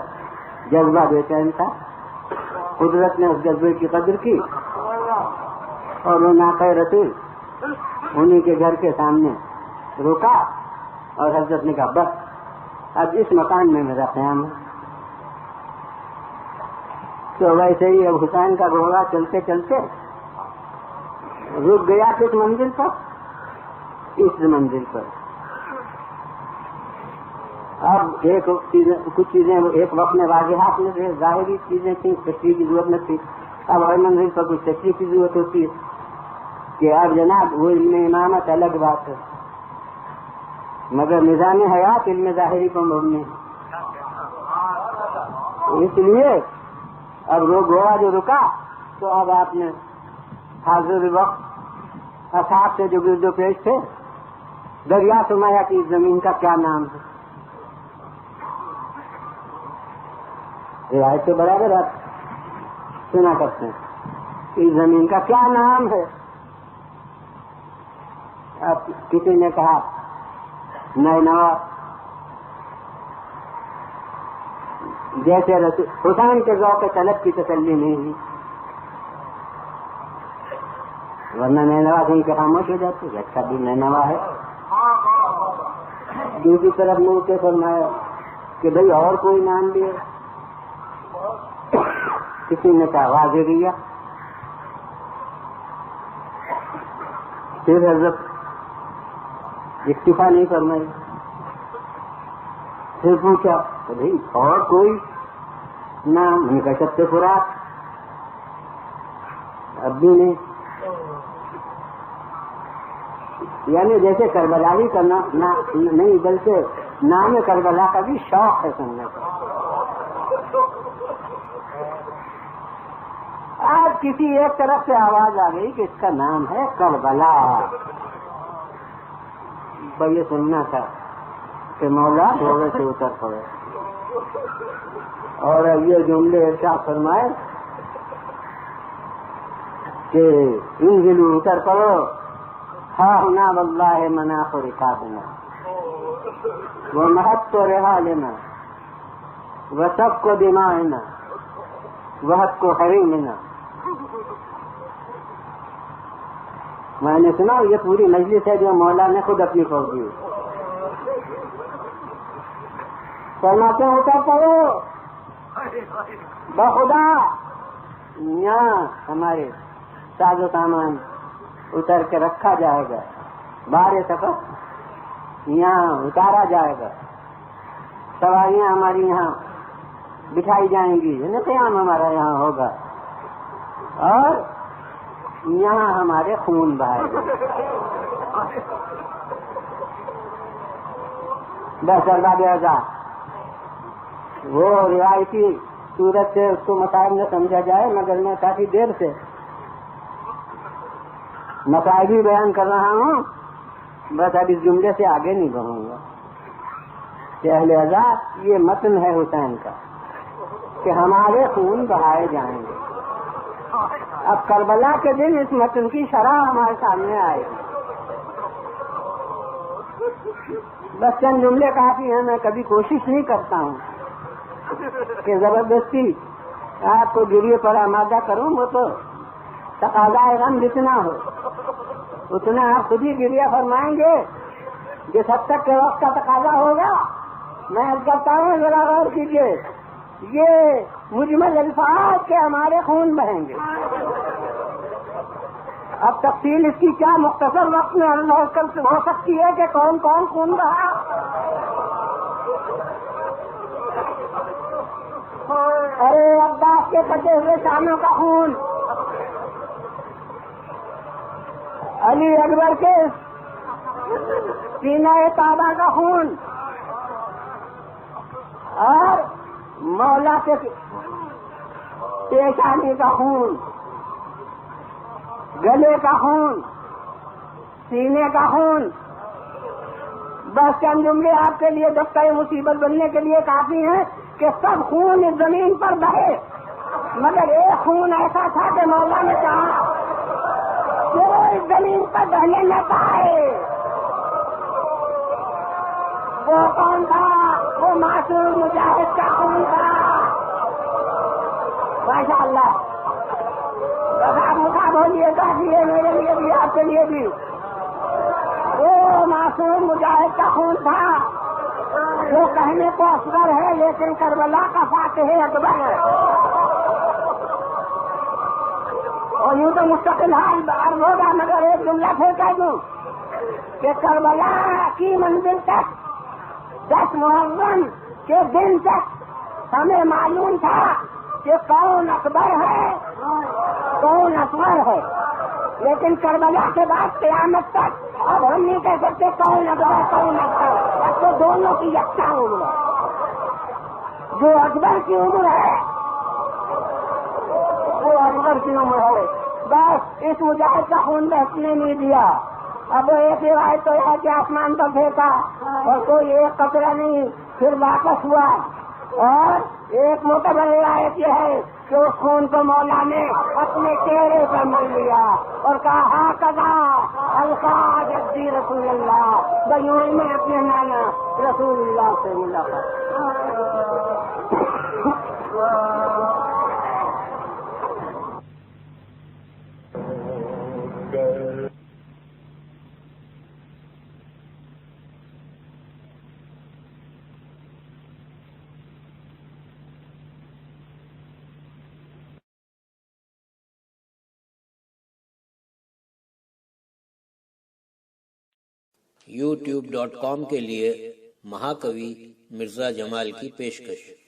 جذبہ بے چین تھا. قدرت نے اس جذبے کی قدر کی اور وہ ناقہ رسول انہی کے گھر کے سامنے رکا اور حضرت نے کہا بس اب اس مکان میں میرا قیام ہے. تو ویسے ہی اب حسین کا گھوڑا چلتے چلتے رک گیا کس منزل پر, اس منزل پر. اب کچھ چیزیں ایک وقت میں واضحات میں تھے, ظاہری چیزیں تھیں, تشریح کی ضرورت نہ تھی. اب ہر منزل پر کچھ تشریح کی ضرورت ہوتی ہے کہ اب جناب وہ علم امامت الگ بات ہے, مگر نظام حیات علم ظاہری کو مبنی ہے. اس لیے اب وہ گھوڑا جو رکا تو اب آپ نے حاضر وقت اصحاب سے جو گرد و پیش تھے دریا سمایا کی زمین کا کیا نام ہے. روایت سے برابر آپ سنا کرتے ہیں اس زمین کا کیا نام ہے. اب کسی نے کہا نینوا, جیسے حسین کے ذوق طلب کی تسلی نہیں ہوئی, ورنہ نینوا کہیں کے خاموش ہو جاتے. اچھا بھی نینوا ہے. دوسری طرف منہ کے فرمایا کہ بھئی اور کوئی نام بھی ہے. کسی نے کہا واضح. پھر حضرت اکتفا نہیں فرمائی. پھر پوچھا تو بھائی اور کوئی نام ان کا شب فرات اب بھی نہیں. یعنی جیسے کربلاوی کا نہیں بلکہ نام کربلا کا بھی شوق ہے سننے کا. آج کسی ایک طرف سے آواز آ گئی کہ اس کا نام ہے کربلا. بھائی یہ سننا تھا کہ مولا گھوڑے سے اتر پڑے اور یہ جملے ارشاد فرمائے کہ انزلوا اتر پڑو ہا ہونا واللہ مناخ رکابنا ومحط رحالنا وسفک دمائنا وحق حریمنا. میں نے سنا یہ پوری مجلس ہے جو مولا نے خود اپنی پڑھ دی. فرماتے ہیں اتر پڑو بخدا یہاں ہمارے ساز و سامان اتر کے رکھا جائے گا. بار سفر یہاں اتارا جائے گا. سواریاں ہماری یہاں بٹھائی جائیں گی. قیام ہمارا یہاں ہوگا اور یہاں ہمارے خون بہائے گا. بس ارباب اعزاز وہ روایتی صورت سے اس کو مسائل میں سمجھا جائے مگر میں کافی دیر سے مسائل بھی بیان کر رہا ہوں. بس اب اس جملے سے آگے نہیں بڑھوں گا کہ اہل اعزاز یہ متن ہے حسین کا کہ ہمارے خون بہائے جائیں گے. اب کربلا کے دن اس متن کی شرح ہمارے سامنے آئے گی. بس چند جملے کافی ہیں. میں کبھی کوشش نہیں کرتا ہوں کہ زبردستی آپ کو گریے پر آمادہ کروں. وہ تو تقاضا غم جتنا ہو اتنا آپ خود ہی گریہ فرمائیں گے جس حد تک کے وقت کا تقاضا ہوگا. میں کرتا ہوں ذرا غور کیجیے. یہ مجمل الفاظ کے ہمارے خون بہیں گے. اب تفصیل اس کی کیا مختصر وقت میں ہو سکتی ہے کہ کون کون خون بہا. ارے عباس کے کٹے ہوئے شانوں کا خون, علی اکبر کے سینہ تابہ کا خون, اور مولا کے پیشانی کا خون, گلے کا خون, سینے کا خون. بس چند جملے آپ کے لیے دفتر مصیبت بننے کے لیے کافی ہیں کہ سب خون اس زمین پر بہے, مگر ایک خون ایسا تھا کہ مولا نے کہا کہ وہ اس زمین پر بہنے نہ پائے. وہ کون تھا؟ وہ معصوم مجاہد کا خون تھا. ماشاء اللہ. بس آپ مکھا بولیے کافی ہے میرے لیے بھی آپ کے لیے بھی. وہ معصوم مجاہد کا خون تھا جو کہنے کو اصغر ہے لیکن کربلا کا فاتح اکبر ہے. اور یوں تو مستقل حال عرض ہوگا مگر ایک جملہ پھر کہہ دوں کہ کربلا کی منزل تک 10 محرم کے دن تک ہمیں معلوم تھا کہ کون اکبر ہے کون اصغر ہے, لیکن کربلا کے بعد قیامت تک اب ہم نہیں کہہ سکتے کون اکبر کون اصغر. اب تو دونوں کی یکساں عمر ہے. جو اکبر کی عمر ہے وہ اکبر کی عمر ہے. بس اس مجاہد کا خون بہنے نہیں دیا. اب ایک روایت تو ہے کہ آسمان پر پھینکا اور کوئی ایک قطرہ نہیں, پھر واپس ہوا. اور ایک معتبر روایت یہ ہے کہ اس خون کو مولا نے اپنے چہرے پر مل لیا اور کہا ہاں کدا القا جدی رسول اللہ. بھائیوں میں اپنے نانا رسول اللہ سے ملاقات. youtube.com کے لیے مہاکوی مرزا جمال کی پیشکش۔